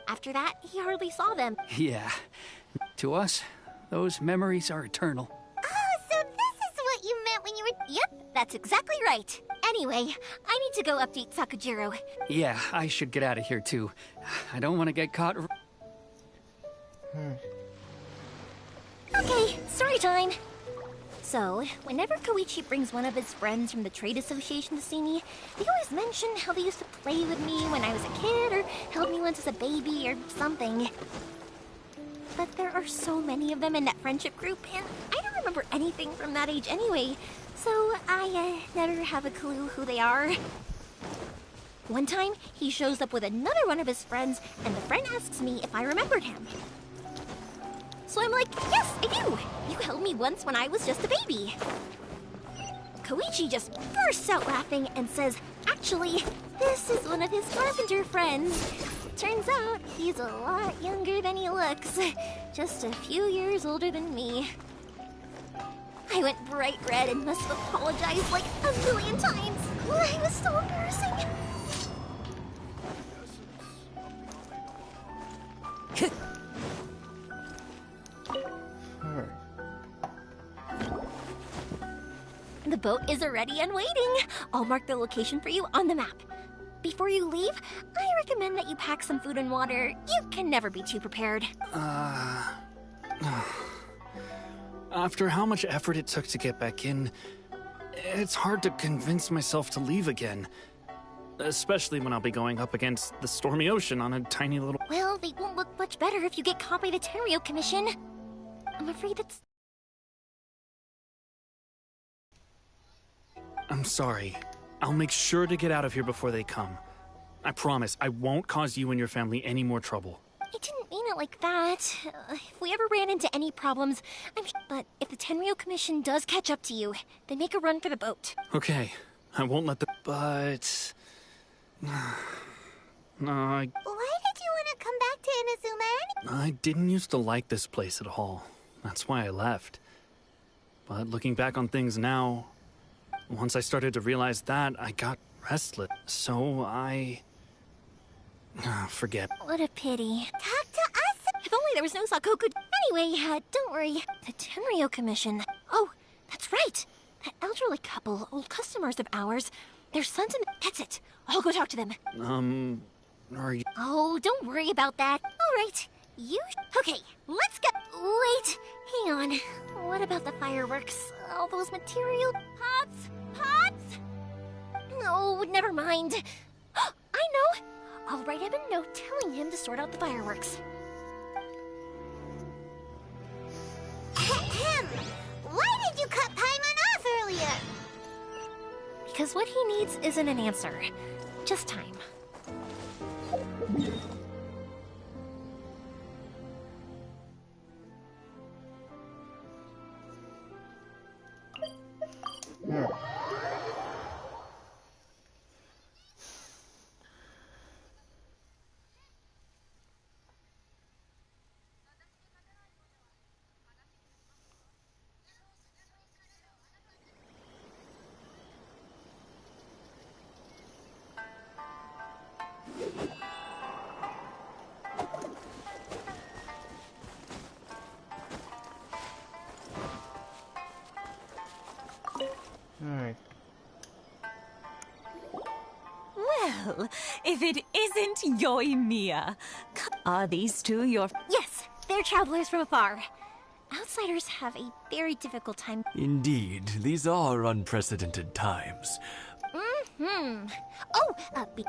After that, he hardly saw them. Yeah. To us, those memories are eternal. Oh, so this is what you meant when you were— Yep, that's exactly right. Anyway, I need to go update Sakujiro. Yeah, I should get out of here too. I don't want to get caught. Okay, story time. So, whenever Koichi brings one of his friends from the trade association to see me, they always mention how they used to play with me when I was a kid, or held me once as a baby, or something. But there are so many of them in that friendship group, and I don't remember anything from that age anyway, so I never have a clue who they are. One time, he shows up with another one of his friends, and the friend asks me if I remembered him. So I'm like, yes, I do! You held me once when I was just a baby. Koichi just bursts out laughing and says, actually, this is one of his carpenter friends. Turns out he's a lot younger than he looks. Just a few years older than me. I went bright red and must have apologized like a million times. It was so embarrassing. The boat is ready and waiting. I'll mark the location for you on the map. Before you leave, I recommend that you pack some food and water. You can never be too prepared. After how much effort it took to get back in, it's hard to convince myself to leave again. Especially when I'll be going up against the stormy ocean on a tiny little— Well, they won't look much better if you get caught by the Tenryo Commission. I'm afraid that's— I'm sorry. I'll make sure to get out of here before they come. I promise I won't cause you and your family any more trouble. I didn't mean it like that. If we ever ran into any problems, But if the Tenryo Commission does catch up to you, then make a run for the boat. Okay, I won't let the— But... No, Why did you want to come back to Inazuma? I didn't used to like this place at all. That's why I left. But looking back on things now, once I started to realize that, I got restless. So I... forget. What a pity. Talk to us! If only there was no Sakoku. Anyway, don't worry. The Tenryo Commission. Oh, that's right. That elderly couple, old customers of ours. Their sons and... That's it. I'll go talk to them. Are you... Oh, don't worry about that. All right. Okay, let's go. Wait, hang on. What about the fireworks? All those material... Pots? Pots? No, never mind. I know. I'll write him a note telling him to sort out the fireworks. Ahem. Why did you cut Paimon off earlier? Because what he needs isn't an answer. Just time. Alright. Well, if it isn't Yoimiya. Are these two your... Yes, they're travelers from afar. Outsiders have a very difficult time. Indeed, these are unprecedented times. Mm-hmm.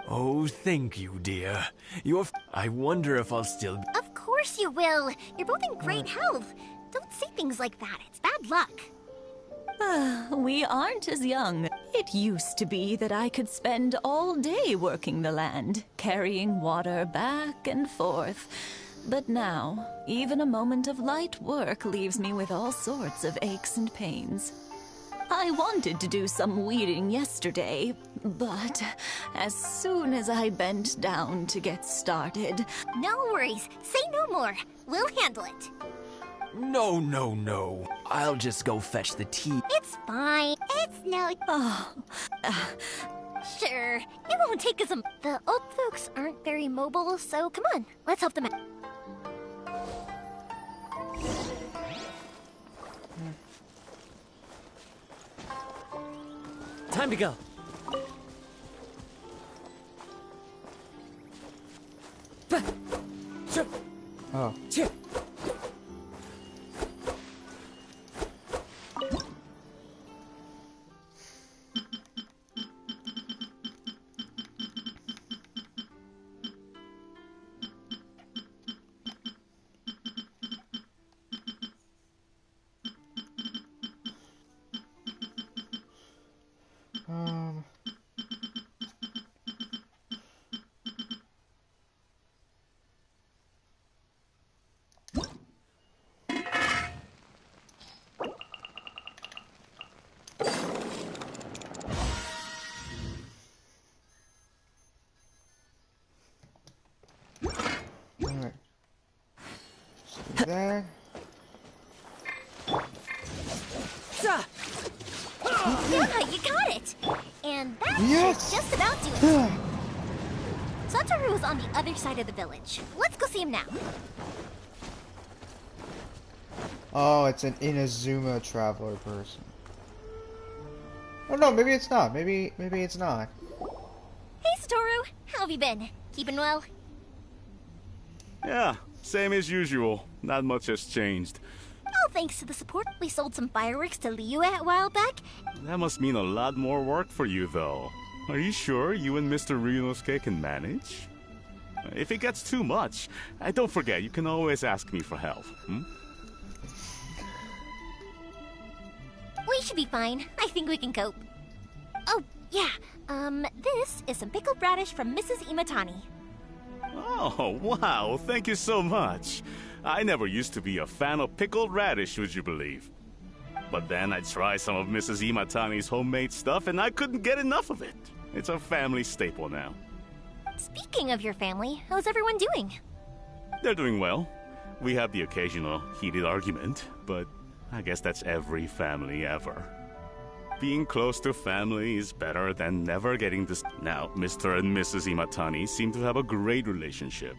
Oh, thank you, dear. I wonder if I'll still... Of course you will. You're both in great health. Don't say things like that. It's bad luck. We aren't as young. It used to be that I could spend all day working the land, carrying water back and forth. But now, even a moment of light work leaves me with all sorts of aches and pains. I wanted to do some weeding yesterday, but as soon as I bent down to get started... No worries. Say no more. We'll handle it. No. I'll just go fetch the tea. It's fine. It's no... Sure. It won't take us a... The old folks aren't very mobile, so come on. Let's help them out. Time to go. Oh. Alright. Just do that. Yeah, you got it! And that Yes! should just about do it. Satoru is on the other side of the village. Let's go see him now. Oh, it's an Inazuma traveler person. Oh no, maybe it's not. Maybe it's not. Hey, Satoru. How have you been? Keeping well? Yeah, same as usual. Not much has changed. Oh, thanks to the support, we sold some fireworks to Liyue a while back. That must mean a lot more work for you, though. Are you sure you and Mr. Ryunosuke can manage? If it gets too much, don't forget, you can always ask me for help. We should be fine. I think we can cope. Oh, yeah. This is some pickled radish from Mrs. Imatani. Oh, wow. Thank you so much. I never used to be a fan of pickled radish, would you believe? But then I tried some of Mrs. Imatani's homemade stuff, and I couldn't get enough of it. It's a family staple now. Speaking of your family, how's everyone doing? They're doing well. We have the occasional heated argument, but I guess that's every family ever. Being close to family is better than never getting this. Now, Mr. and Mrs. Imatani seem to have a great relationship.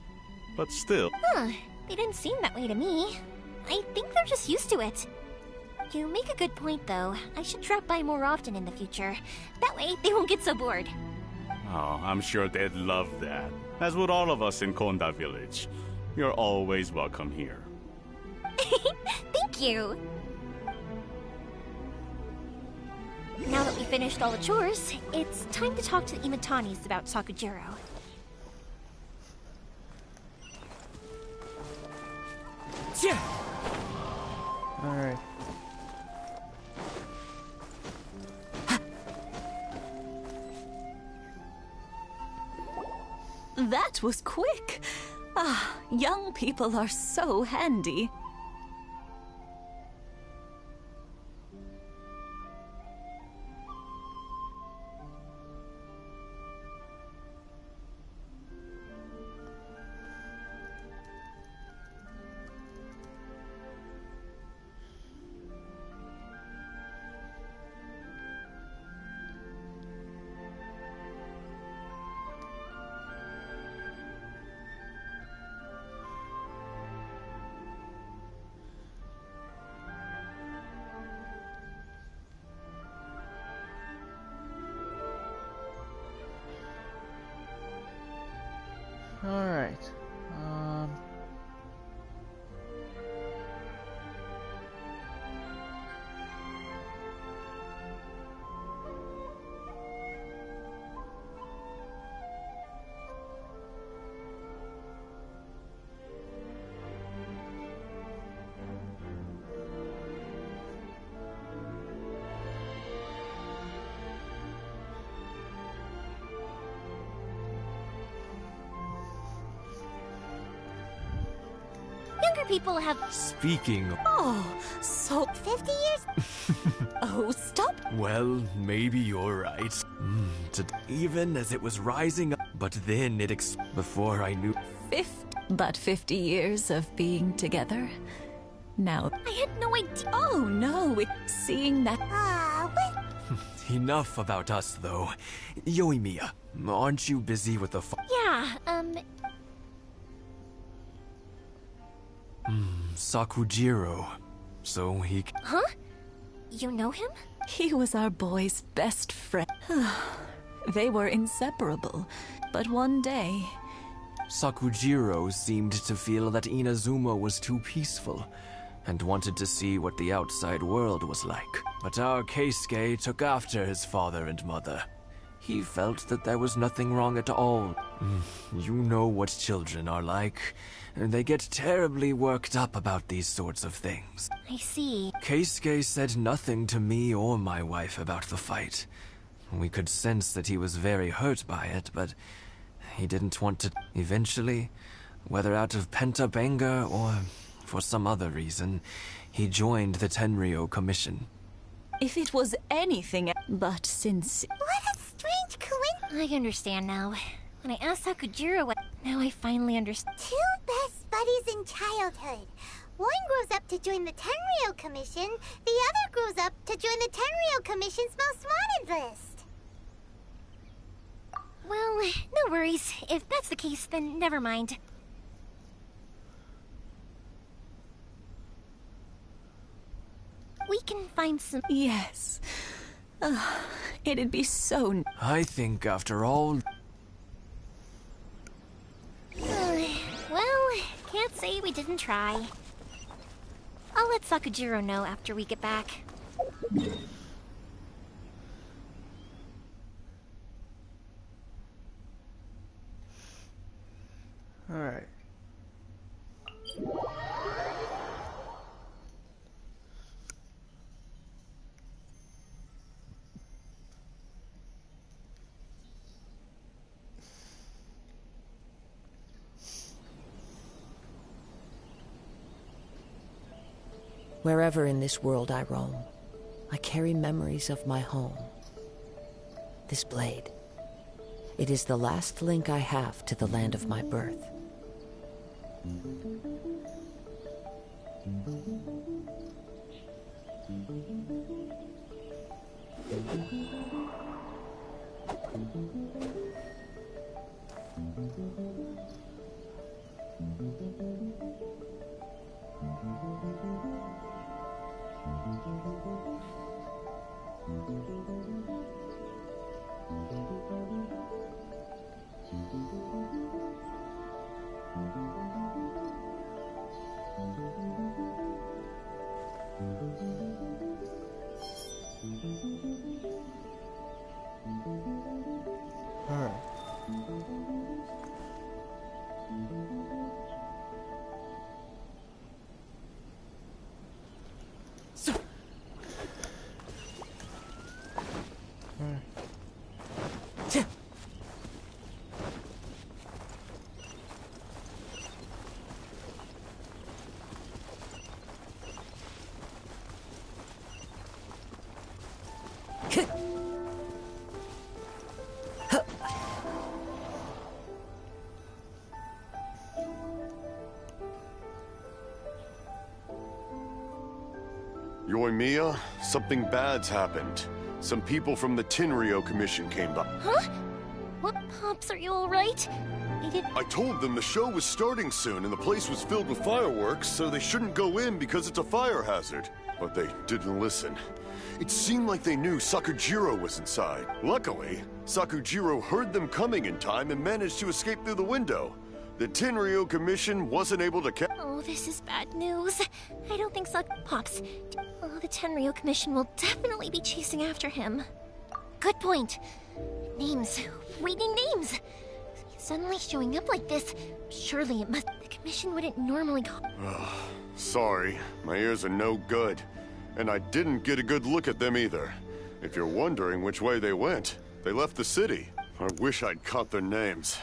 But still... Huh, they didn't seem that way to me. I think they're just used to it. You make a good point, though. I should drop by more often in the future. That way, they won't get so bored. Oh, I'm sure they'd love that. As would all of us in Konda Village. You're always welcome here. Thank you! Now that we finished all the chores, it's time to talk to the Imatanis about Sakujiro. Alright. That was quick. Ah, young people are so handy. other people have... Speaking of... Oh, so... 50 years? Oh, stop. Well, maybe you're right. Even as it was rising up, but then before I knew... 50 years of being together. Now... I had no idea. Oh, no. Seeing that... what? Enough about us, though. Yoimiya, aren't you busy with the Yeah, Sakujiro. So he... Huh? You know him? He was our boy's best friend. They were inseparable. But one day... Sakujiro seemed to feel that Inazuma was too peaceful, and wanted to see what the outside world was like. But our Keisuke took after his father and mother. He felt that there was nothing wrong at all. You know what children are like. They get terribly worked up about these sorts of things. I see. Keisuke said nothing to me or my wife about the fight. We could sense that he was very hurt by it, but he didn't want to. Eventually, whether out of pent-up anger or for some other reason, he joined the Tenryou Commission. If it was anything but since... What a strange coincidence. I understand now. When I asked Sakujiro what... Now I finally understand. Two best buddies in childhood. One grows up to join the Tenryou Commission, the other grows up to join the Tenryou Commission's most wanted list. Well, no worries. If that's the case, then never mind. We can find some... Yes. It'd be so... I think after all... Well, can't say we didn't try. I'll let Sakujiro know after we get back. Alright. Wherever in this world I roam, I carry memories of my home. This blade. It is the last link I have to the land of my birth. Yoimiya, something bad's happened. Some people from the Tenryou Commission came by. Huh? What, Pops, are you alright? I told them the show was starting soon and the place was filled with fireworks, so they shouldn't go in because it's a fire hazard. But they didn't listen. It seemed like they knew Sakujiro was inside. Luckily, Sakujiro heard them coming in time and managed to escape through the window. The Tenryou Commission wasn't able to Oh, this is bad news. I don't think Pops. Oh, the Tenryou Commission will definitely be chasing after him. Good point. Names. Reading names. Suddenly showing up like this. Surely it must... The Commission wouldn't normally call... Sorry, my ears are no good. And I didn't get a good look at them either. If you're wondering which way they went, they left the city. I wish I'd caught their names.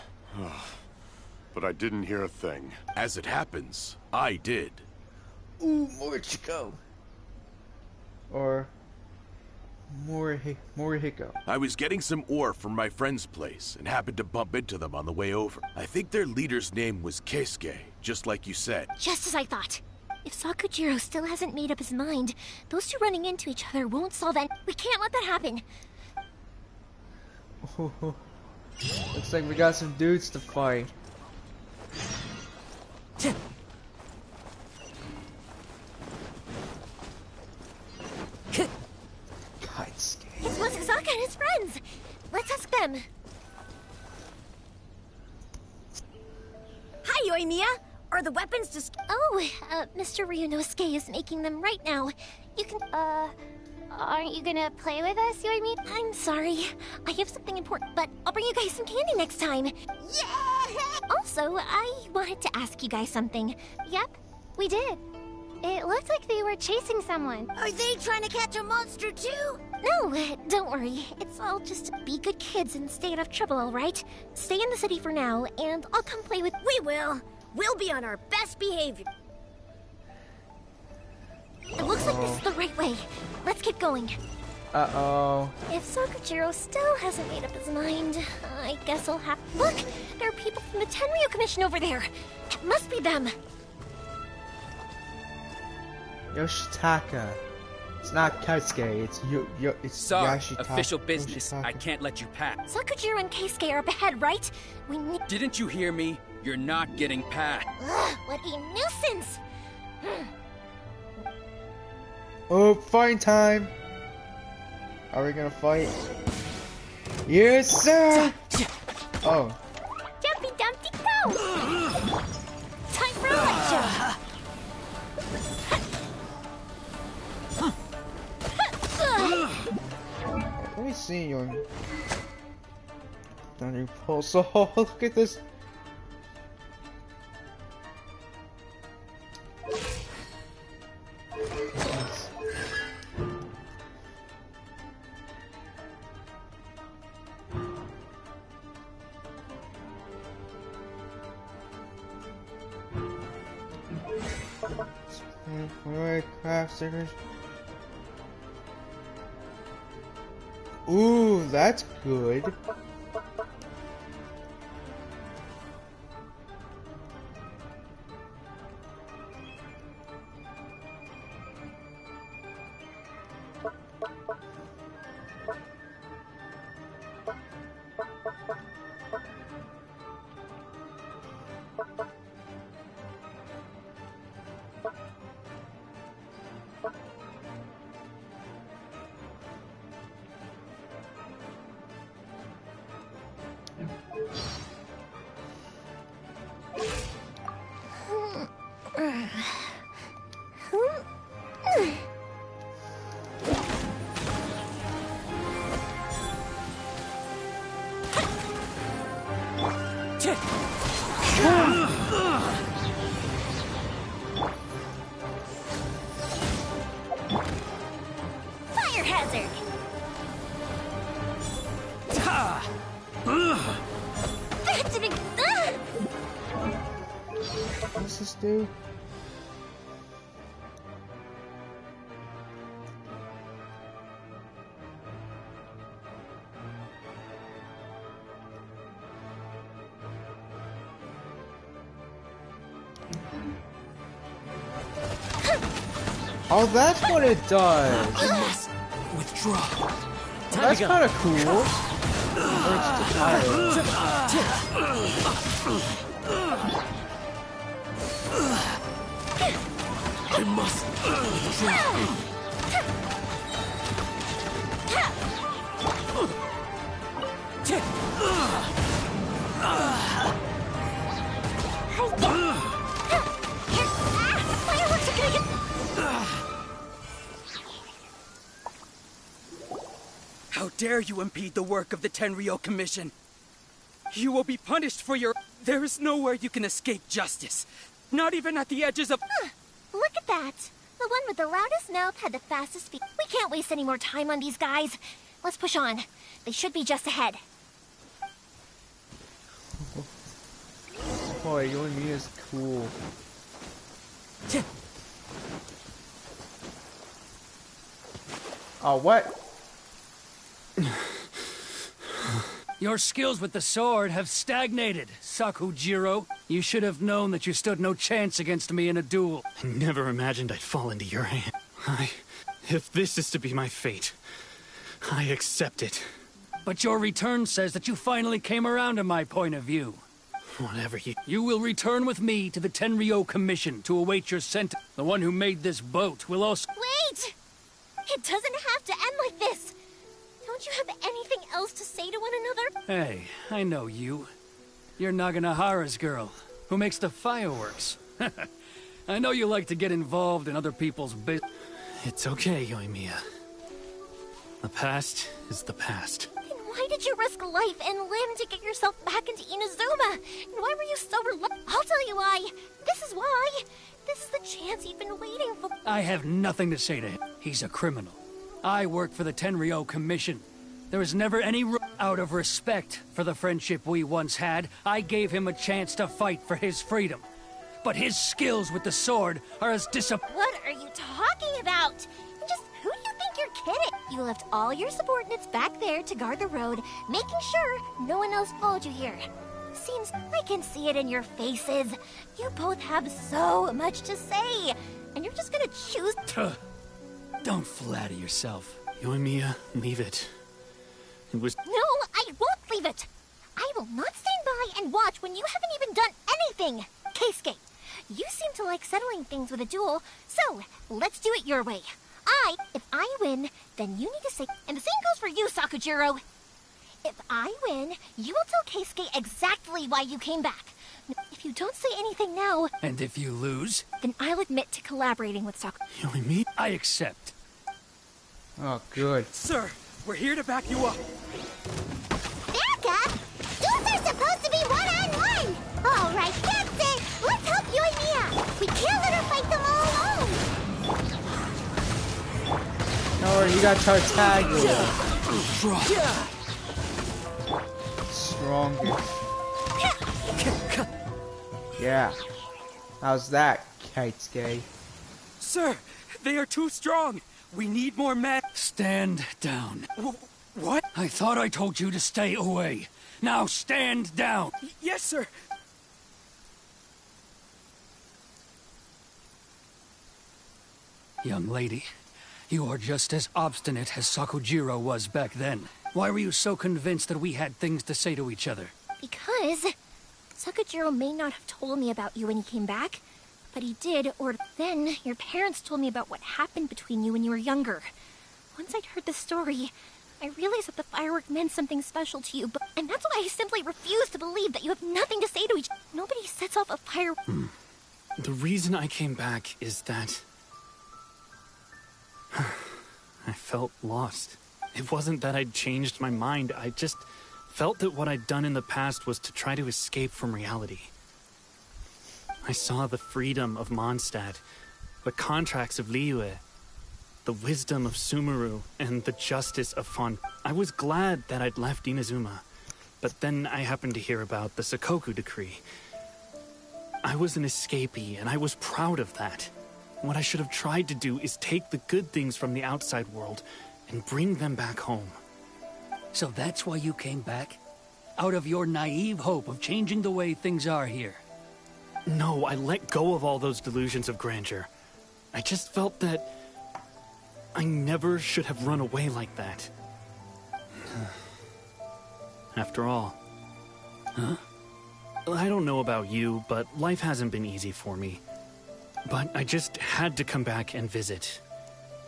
but I didn't hear a thing. As it happens, I did. Ooh, Morchiko. Or Morihiko. I was getting some ore from my friend's place and happened to bump into them on the way over. I think their leader's name was Keisuke, just like you said. Just as I thought. If Sakujiro still hasn't made up his mind, those two running into each other won't solve any. We can't let that happen. Looks like we got some dudes to fight. It's Masazaka and his friends. Let's ask them. Hi, Yoimiya. Are the weapons just... Oh, Mr. Ryunosuke is making them right now. You can... Aren't you gonna play with us, Yoimiya? I'm sorry. I have something important, but I'll bring you guys some candy next time. Yeah! Also, I wanted to ask you guys something. Yep, we did. It looked like they were chasing someone. Are they trying to catch a monster too? No, don't worry. It's all just be good kids and stay out of trouble, all right? Stay in the city for now, and I'll come play with... We will! We'll be on our best behavior. It looks like this is the right way. Let's get going. Uh-oh. If Sakujiro still hasn't made up his mind, I guess I'll have... Look! There are people from the Tenryo Commission over there. It must be them. Yoshitaka. It's not Keisuke, it's it's Sorry, Yashitaka. official business. Yoshitaka. I can't let you pass. Sakujiro and Keisuke are up ahead, right? We need... Didn't you hear me? You're not getting past. Ugh, what a nuisance! Oh, fighting time! Are we gonna fight? Yes, sir! Oh. Jumpy Dumpty, go! Time for a lecture! Let me see your Thunder Pulse. Oh, look at this. Alright, craft stickers. Ooh, that's good. Fire hazard! That didn't... What's this do? Oh, that's what it does. I must withdraw. That's kind of cool. Or it's just I must withdraw. Fireworks are gonna get... How dare you impede the work of the Tenryo Commission? You will be punished for your... There is nowhere you can escape justice. Not even at the edges of... Look at that! The one with the loudest mouth had the fastest feet. We can't waste any more time on these guys. Let's push on. They should be just ahead. Boy, Yoimiya is cool. Oh, what? Your skills with the sword have stagnated, Sakujiro. You should have known that you stood no chance against me in a duel. I never imagined I'd fall into your hand. If this is to be my fate, I accept it. But your return says that you finally came around to my point of view. Whatever you... You will return with me to the Tenryo Commission to await your sentence. The one who made this boat will also... Wait! It doesn't have to end like this! Don't you have anything else to say to one another? Hey, I know you. You're Naganohara's girl, who makes the fireworks. I know you like to get involved in other people's business. It's okay, Yoimiya. The past is the past. Then why did you risk life and limb to get yourself back into Inazuma? And why were you so reluctant? I'll tell you why. This is why. This is the chance you've been waiting for. I have nothing to say to him. He's a criminal. I work for the Tenryo Commission. There was never any out of respect for the friendship we once had. I gave him a chance to fight for his freedom. But his skills with the sword are as disappointing. What are you talking about? And just who do you think you're kidding? You left all your subordinates back there to guard the road, making sure no one else followed you here. Seems I can see it in your faces. You both have so much to say, and you're just gonna choose. Don't flatter yourself. Yoimiya, leave it. It was... No, I won't leave it. I will not stand by and watch when you haven't even done anything. Keisuke, you seem to like settling things with a duel, so let's do it your way. If I win, then you need to say, and the same goes for you, Sakujiro. If I win, you will tell Keisuke exactly why you came back. If you don't say anything now... And if you lose? Then I'll admit to collaborating with Sakujiro. Yoimiya? I accept. Oh, good. Sir, we're here to back you up. Back up? Duels are supposed to be one-on-one! All right, that's it! Let's help Yoimiya! We can't let her fight them all alone! No, you got Tartaglia. Strongest. Yeah. How's that, Keisuke? Sir, they are too strong. We need more men. Stand down. What? I thought I told you to stay away. Now stand down. Yes, sir. Young lady, you are just as obstinate as Sakujiro was back then. Why were you so convinced that we had things to say to each other? Because Sakujiro may not have told me about you when he came back, but he did, or then your parents told me about what happened between you when you were younger. Once I'd heard the story, I realized that the firework meant something special to you, and that's why I simply refuse to believe that you have nothing to say to each other. Nobody sets off a firework. The reason I came back is that... I felt lost. It wasn't that I'd changed my mind, I just felt that what I'd done in the past was to try to escape from reality. I saw the freedom of Mondstadt, the contracts of Liyue, the wisdom of Sumeru, and the justice of Fon. I was glad that I'd left Inazuma, but then I happened to hear about the Sakoku decree. I was an escapee, and I was proud of that. What I should have tried to do is take the good things from the outside world and bring them back home. So that's why you came back? Out of your naive hope of changing the way things are here? No, I let go of all those delusions of grandeur. I just felt that I never should have run away like that. After all. Huh? I don't know about you, but life hasn't been easy for me. But I just had to come back and visit.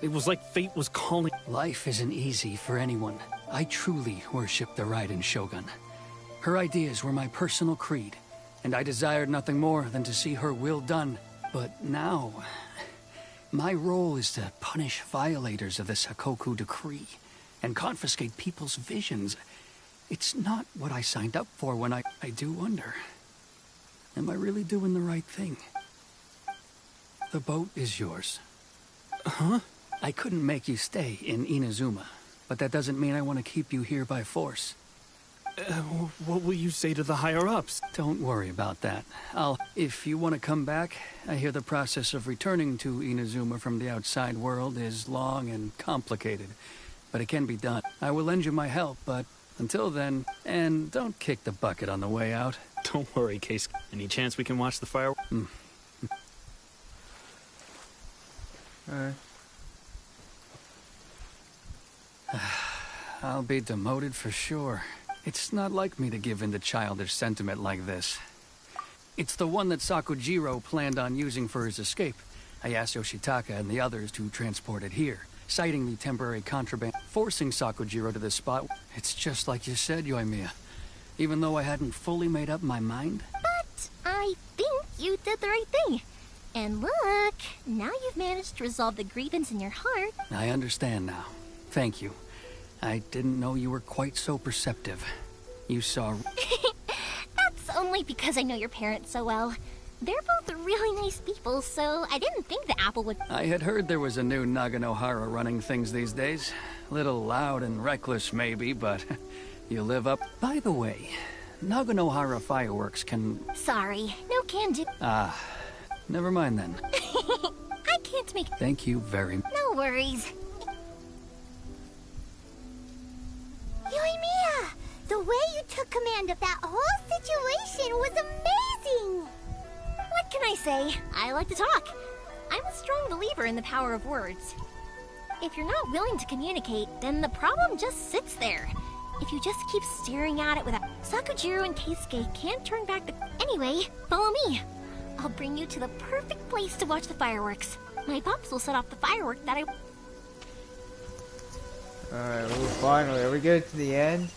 It was like fate was calling. Life isn't easy for anyone. I truly worship the Raiden Shogun. Her ideas were my personal creed, and I desired nothing more than to see her will done. But now, my role is to punish violators of the Sakoku decree and confiscate people's visions. It's not what I signed up for when I do wonder. Am I really doing the right thing? The boat is yours. Huh? I couldn't make you stay in Inazuma, but that doesn't mean I want to keep you here by force. What will you say to the higher-ups? Don't worry about that. If you want to come back, I hear the process of returning to Inazuma from the outside world is long and complicated. But it can be done. I will lend you my help, but until then, and don't kick the bucket on the way out. Don't worry, Case. Any chance we can watch the fireworks? Alright. I'll be demoted for sure. It's not like me to give in to childish sentiment like this. It's the one that Sakujiro planned on using for his escape. I asked Yoshitaka and the others to transport it here, citing the temporary contraband, forcing Sakujiro to this spot. It's just like you said, Yoimiya. Even though I hadn't fully made up my mind. But I think you did the right thing. And look, now you've managed to resolve the grievance in your heart. I understand now. Thank you. I didn't know you were quite so perceptive. You saw... That's only because I know your parents so well. They're both really nice people, so I didn't think the apple would... I had heard there was a new Naganohara running things these days. Little loud and reckless, maybe, but you live up... By the way, Naganohara fireworks can... Sorry, no can do. Ah, never mind then. I can't make... Thank you very much. No worries. Yoimiya! The way you took command of that whole situation was amazing! What can I say? I like to talk. I'm a strong believer in the power of words. If you're not willing to communicate, then the problem just sits there. If you just keep staring at it without... Sakujiro and Keisuke can't turn back the... Anyway, follow me. I'll bring you to the perfect place to watch the fireworks. My pops will set off the firework that I... Alright, well, finally, are we getting to the end?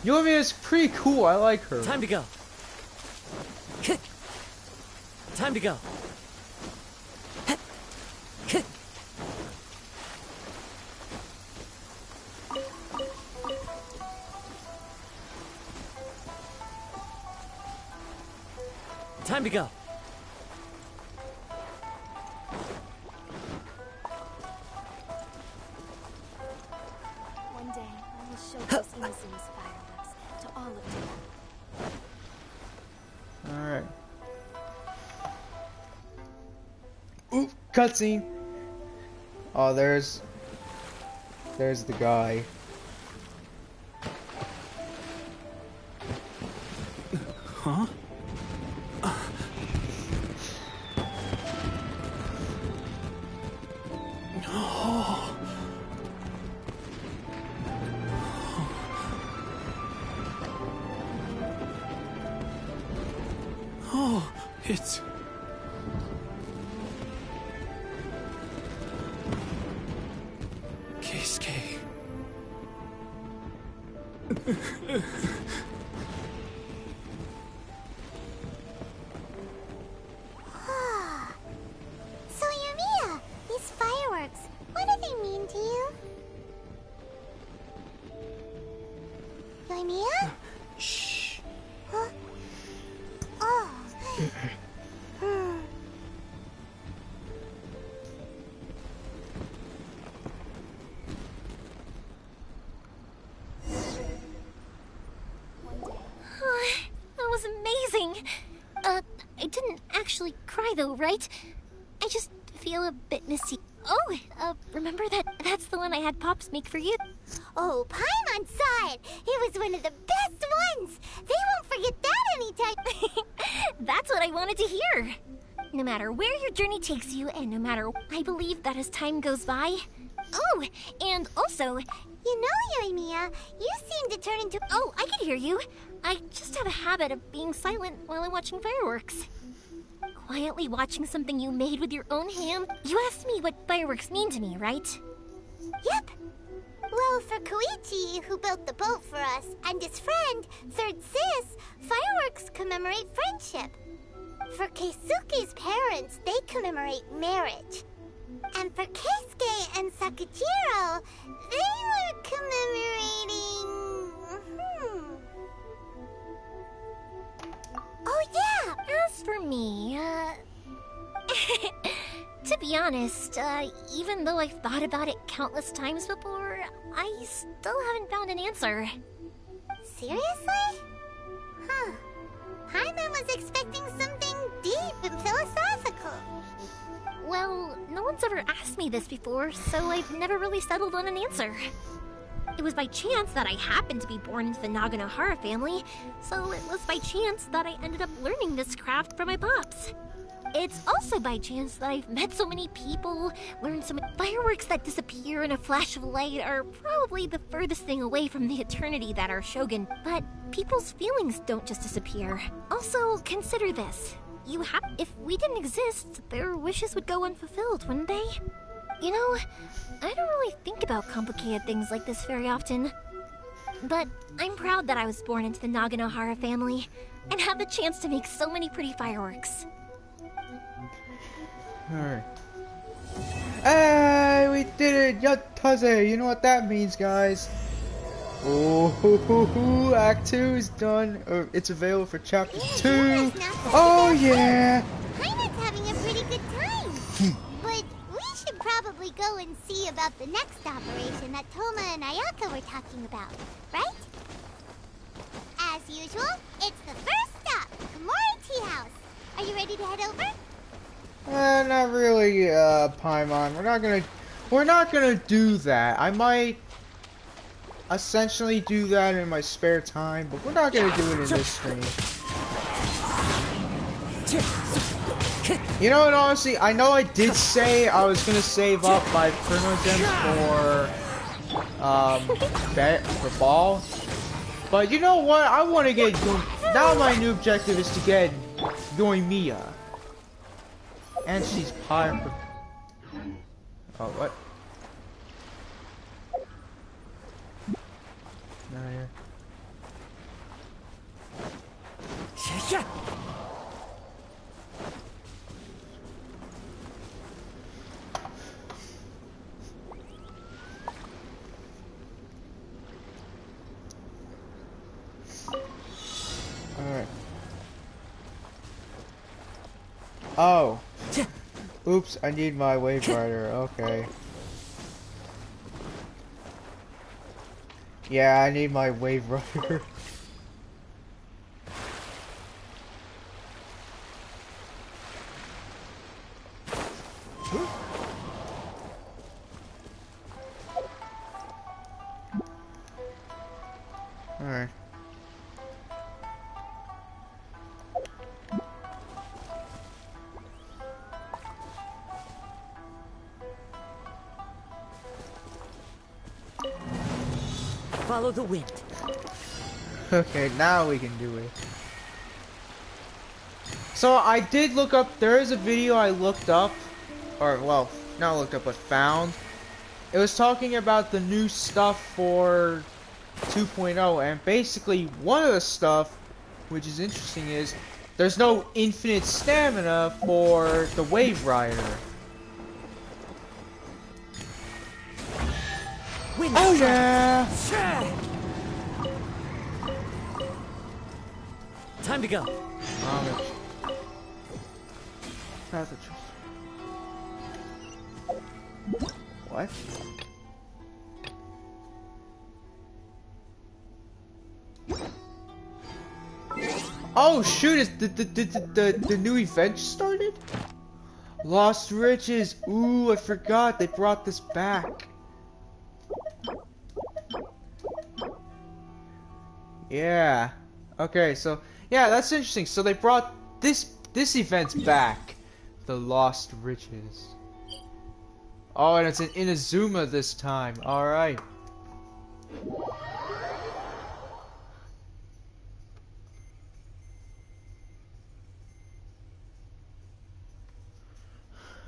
Yoimiya is pretty cool, I like her. Time to go. Time to go. Time to go. One day, I will showcase Inazuma's fireworks to all of you. Alright. Oop, cutscene. Oh, there's the guy. Huh? Oh. Oh, it's... Keisuke. So, Yoimiya, these fireworks, what do they mean to you? Yoimiya? Shh. Huh? Oh. That was amazing. I didn't actually cry though, right? I just feel a bit misty. Oh, remember that's the one I had Pops make for you? Oh, Paimon saw it. It was one of the best ones. They won't forget that anytime. That's what I wanted to hear. No matter where your journey takes you, and no matter... I believe that as time goes by... Oh, and also... You know, Yoimiya, you seem to turn into... Oh, I can hear you. I just have a habit of being silent while I'm watching fireworks. Quietly watching something you made with your own hand. You asked me what fireworks mean to me, right? Yep. Well, for Koichi, who built the boat for us, and his friend, Third Sis, fireworks commemorate friendship. For Keisuke's parents, they commemorate marriage. And for Keisuke and Sakujiro, they were commemorating... Oh, yeah! As for me, to be honest, even though I've thought about it countless times before, I still haven't found an answer. Seriously? Huh. Paimon was expecting something deep and philosophical. Well, no one's ever asked me this before, so I've never really settled on an answer. It was by chance that I happened to be born into the Naganohara family, so it was by chance that I ended up learning this craft from my pops. It's also by chance that I've met so many people, learned so many fireworks that disappear in a flash of light are probably the furthest thing away from the eternity that are Shogun, but people's feelings don't just disappear. Also, consider this. If we didn't exist, their wishes would go unfulfilled, wouldn't they? You know, I don't really think about complicated things like this very often. But I'm proud that I was born into the Naganohara family and have the chance to make so many pretty fireworks. Alright. Hey, we did it! Yataze! You know what that means, guys. Oh, Act 2 is done. It's available for Chapter 2. Oh, yeah! Paimon's having a pretty good time. But we should probably go and see about the next operation that Toma and Ayaka were talking about, right? As usual, it's the first stop, Komori Tea House. Are you ready to head over? Not really, Paimon. We're not gonna do that. I might essentially do that in my spare time, but we're not gonna do it in this stream. You know what, honestly, I know I did say I was gonna save up my Primogems for Ball, but you know what, I want to get now my new objective is to get Yoimiya. And she's pirate. Oh, what? Not here. Alright. Oh. Oops, I need my Wave Rider, okay. Yeah, I need my Wave Rider. Alright. Follow the wind. Okay, now we can do it. So I did look up, there is a video I looked up, or well, not looked up, but found. It was talking about the new stuff for 2.0, and basically one of the stuff, which is interesting, is there's no infinite stamina for the Wave Rider. Oh yeah! Time to go. What? Oh shoot! Is the new event started? Lost Riches. Ooh, I forgot they brought this back. Yeah. Okay, so yeah, that's interesting. So they brought this event's back, the Lost Riches. Oh, and it's in Inazuma this time. All right.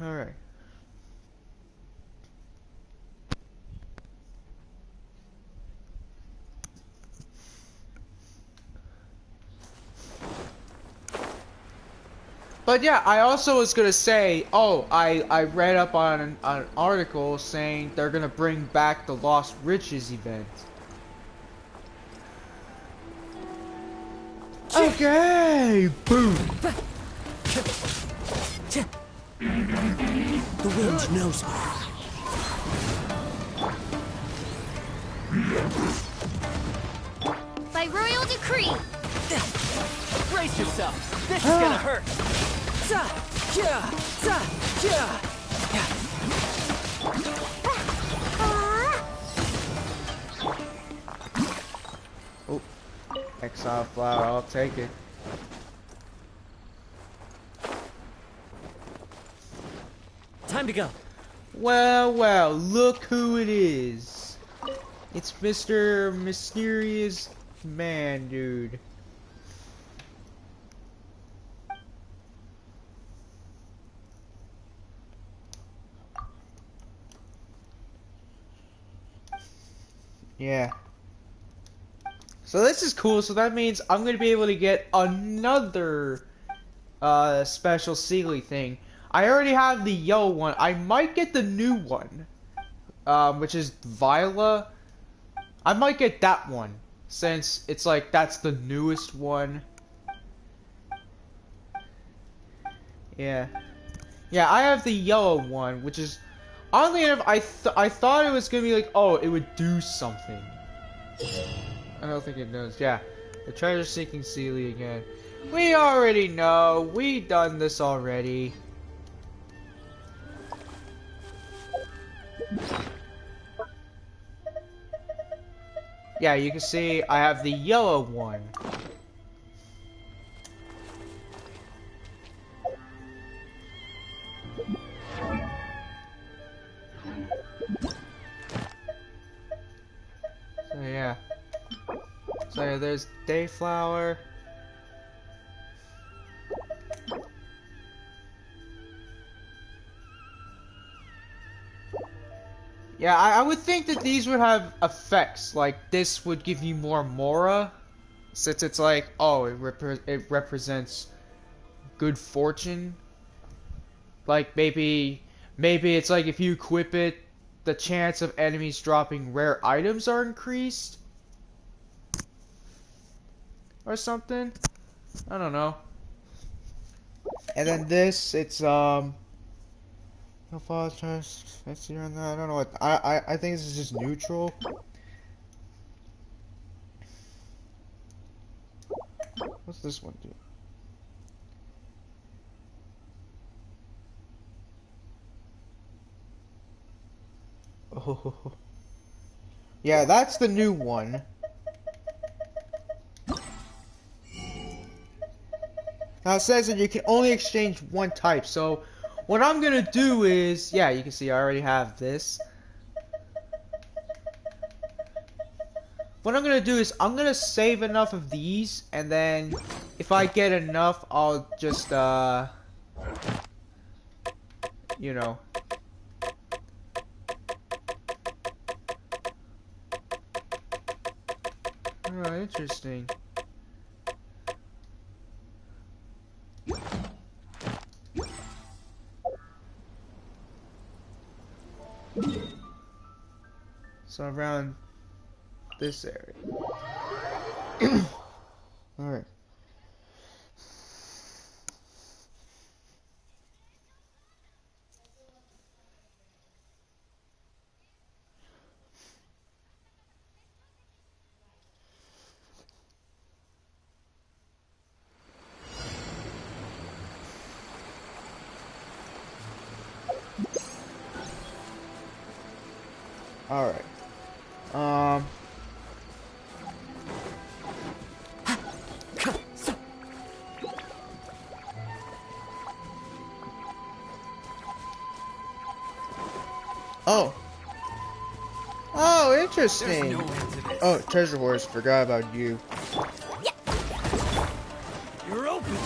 All right. But yeah, I also was gonna say, oh, I read up on an article saying they're gonna bring back the Lost Riches event. Okay, boom. The wind knows me. By royal Creep! Brace yourself. This is gonna hurt. Oh, exile flower, I'll take it. Time to go. Well, well, look who it is. It's Mr. Mysterious Man, dude. Yeah. So this is cool, so that means I'm gonna be able to get another special Sealy thing. I already have the yellow one. I might get the new one, which is Viola. I might get that one, since it's like, that's the newest one. Yeah. Yeah, I have the yellow one, which is, oddly enough, I thought it was gonna be like, oh, it would do something. I don't think it does. Yeah, the treasure-seeking Sealy again. We already know. We done this already. Yeah, you can see I have the yellow one. So yeah. So yeah, there's Dayflower. Yeah, I would think that these would have effects, like this would give you more Mora, since it's like, oh, it represents good fortune. Like maybe it's like if you equip it, the chance of enemies dropping rare items are increased, or something. I don't know. And then this, it's I don't know what I think this is just neutral. What's this one do? Oh, yeah, that's the new one. Now it says that you can only exchange one type, so what I'm gonna do is, yeah, you can see I already have this. What I'm gonna do is, I'm gonna save enough of these, and then, if I get enough, I'll just, you know. Oh, interesting. So around this area. Alright. Alright. Oh. Oh, interesting. Oh, treasure horse. Forgot about you. You're open.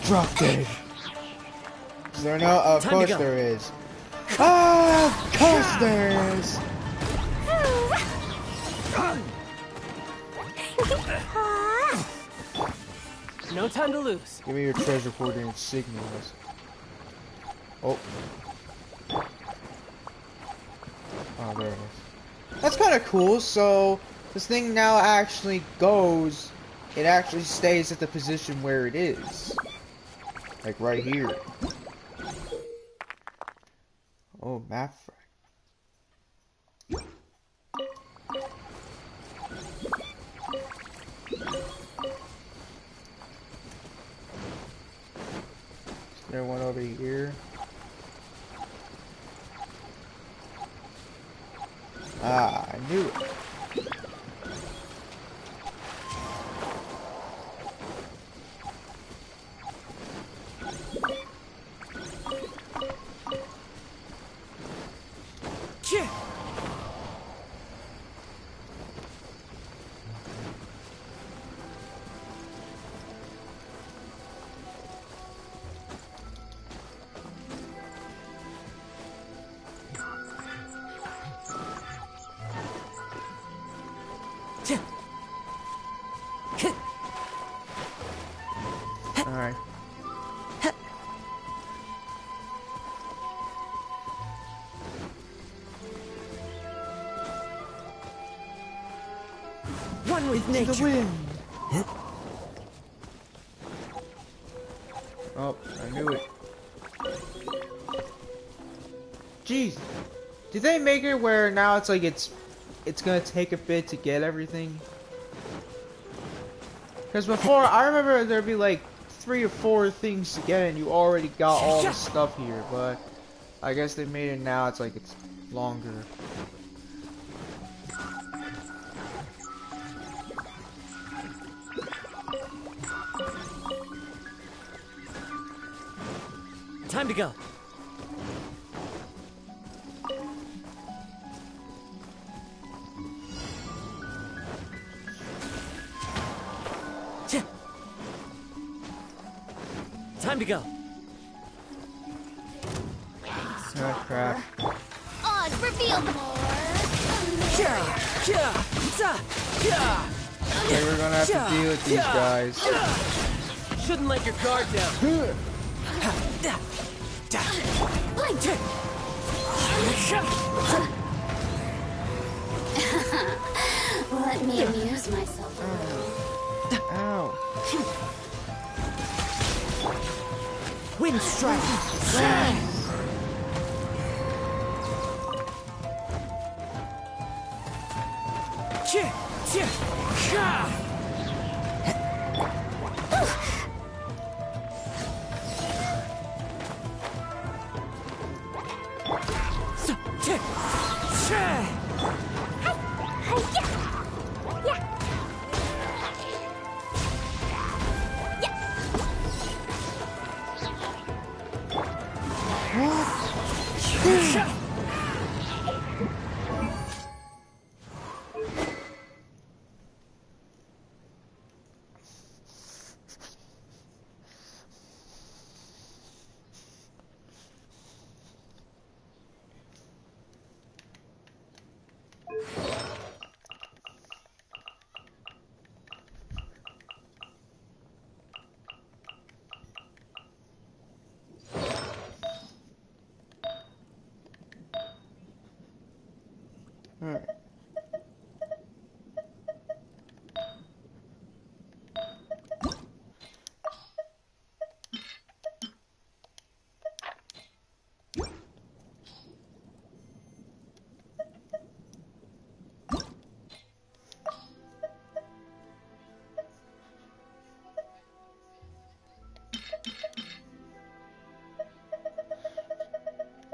Drop dead. Is there no? Of course there is. Ah, of course there is. No time to lose. Give me your treasure hoarding insignias. Oh. Oh, there it is. That's kind of cool. So this thing now actually goes. It actually stays at the position where it is. Like right here. Oh, map fragment. There one over here. Ah, I knew it. Alright. One with nature. The wind. Oh, I knew it. Jeez. Did they make it where now it's like it's gonna take a bit to get everything? Because before, I remember there'd be like 3 or 4 things to get and you already got all the stuff here, but I guess they made it now it's like it's longer. Time to go. Time to go. Oh crap. On, reveal more. Okay, we're gonna have to deal with these guys. Shouldn't let your guard down. Let me amuse myself a little. Ow. Wind strike. Alright.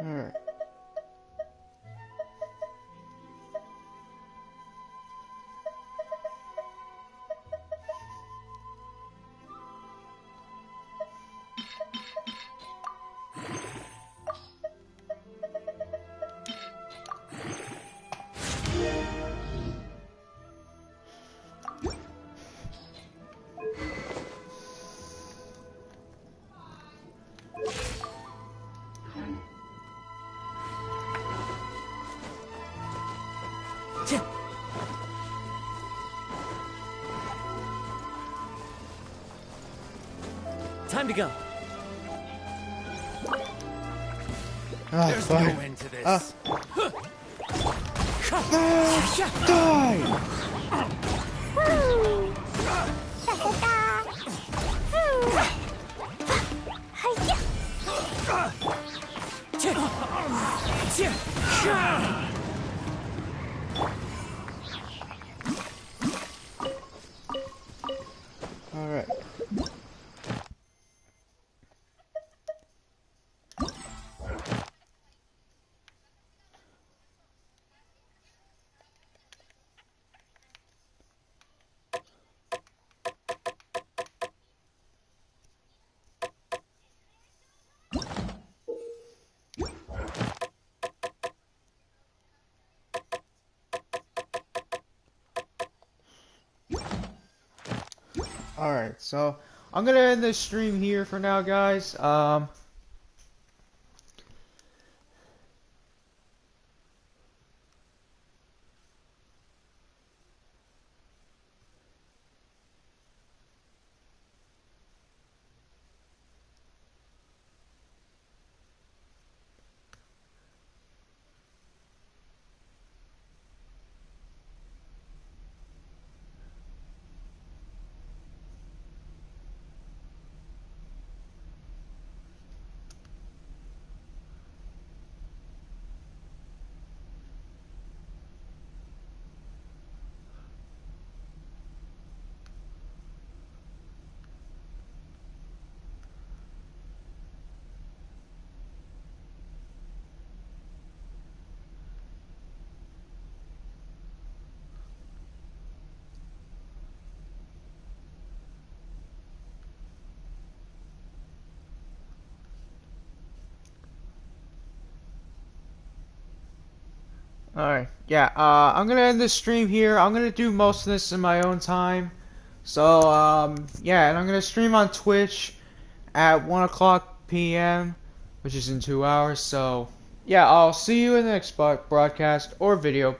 Alright. Time to go. There's no end to this. Die! Alright, so I'm gonna end this stream here for now, guys. Alright, yeah, I'm gonna end this stream here. I'm gonna do most of this in my own time. So, yeah, and I'm gonna stream on Twitch at 1 o'clock p.m., which is in 2 hours. So, yeah, I'll see you in the next broadcast or video.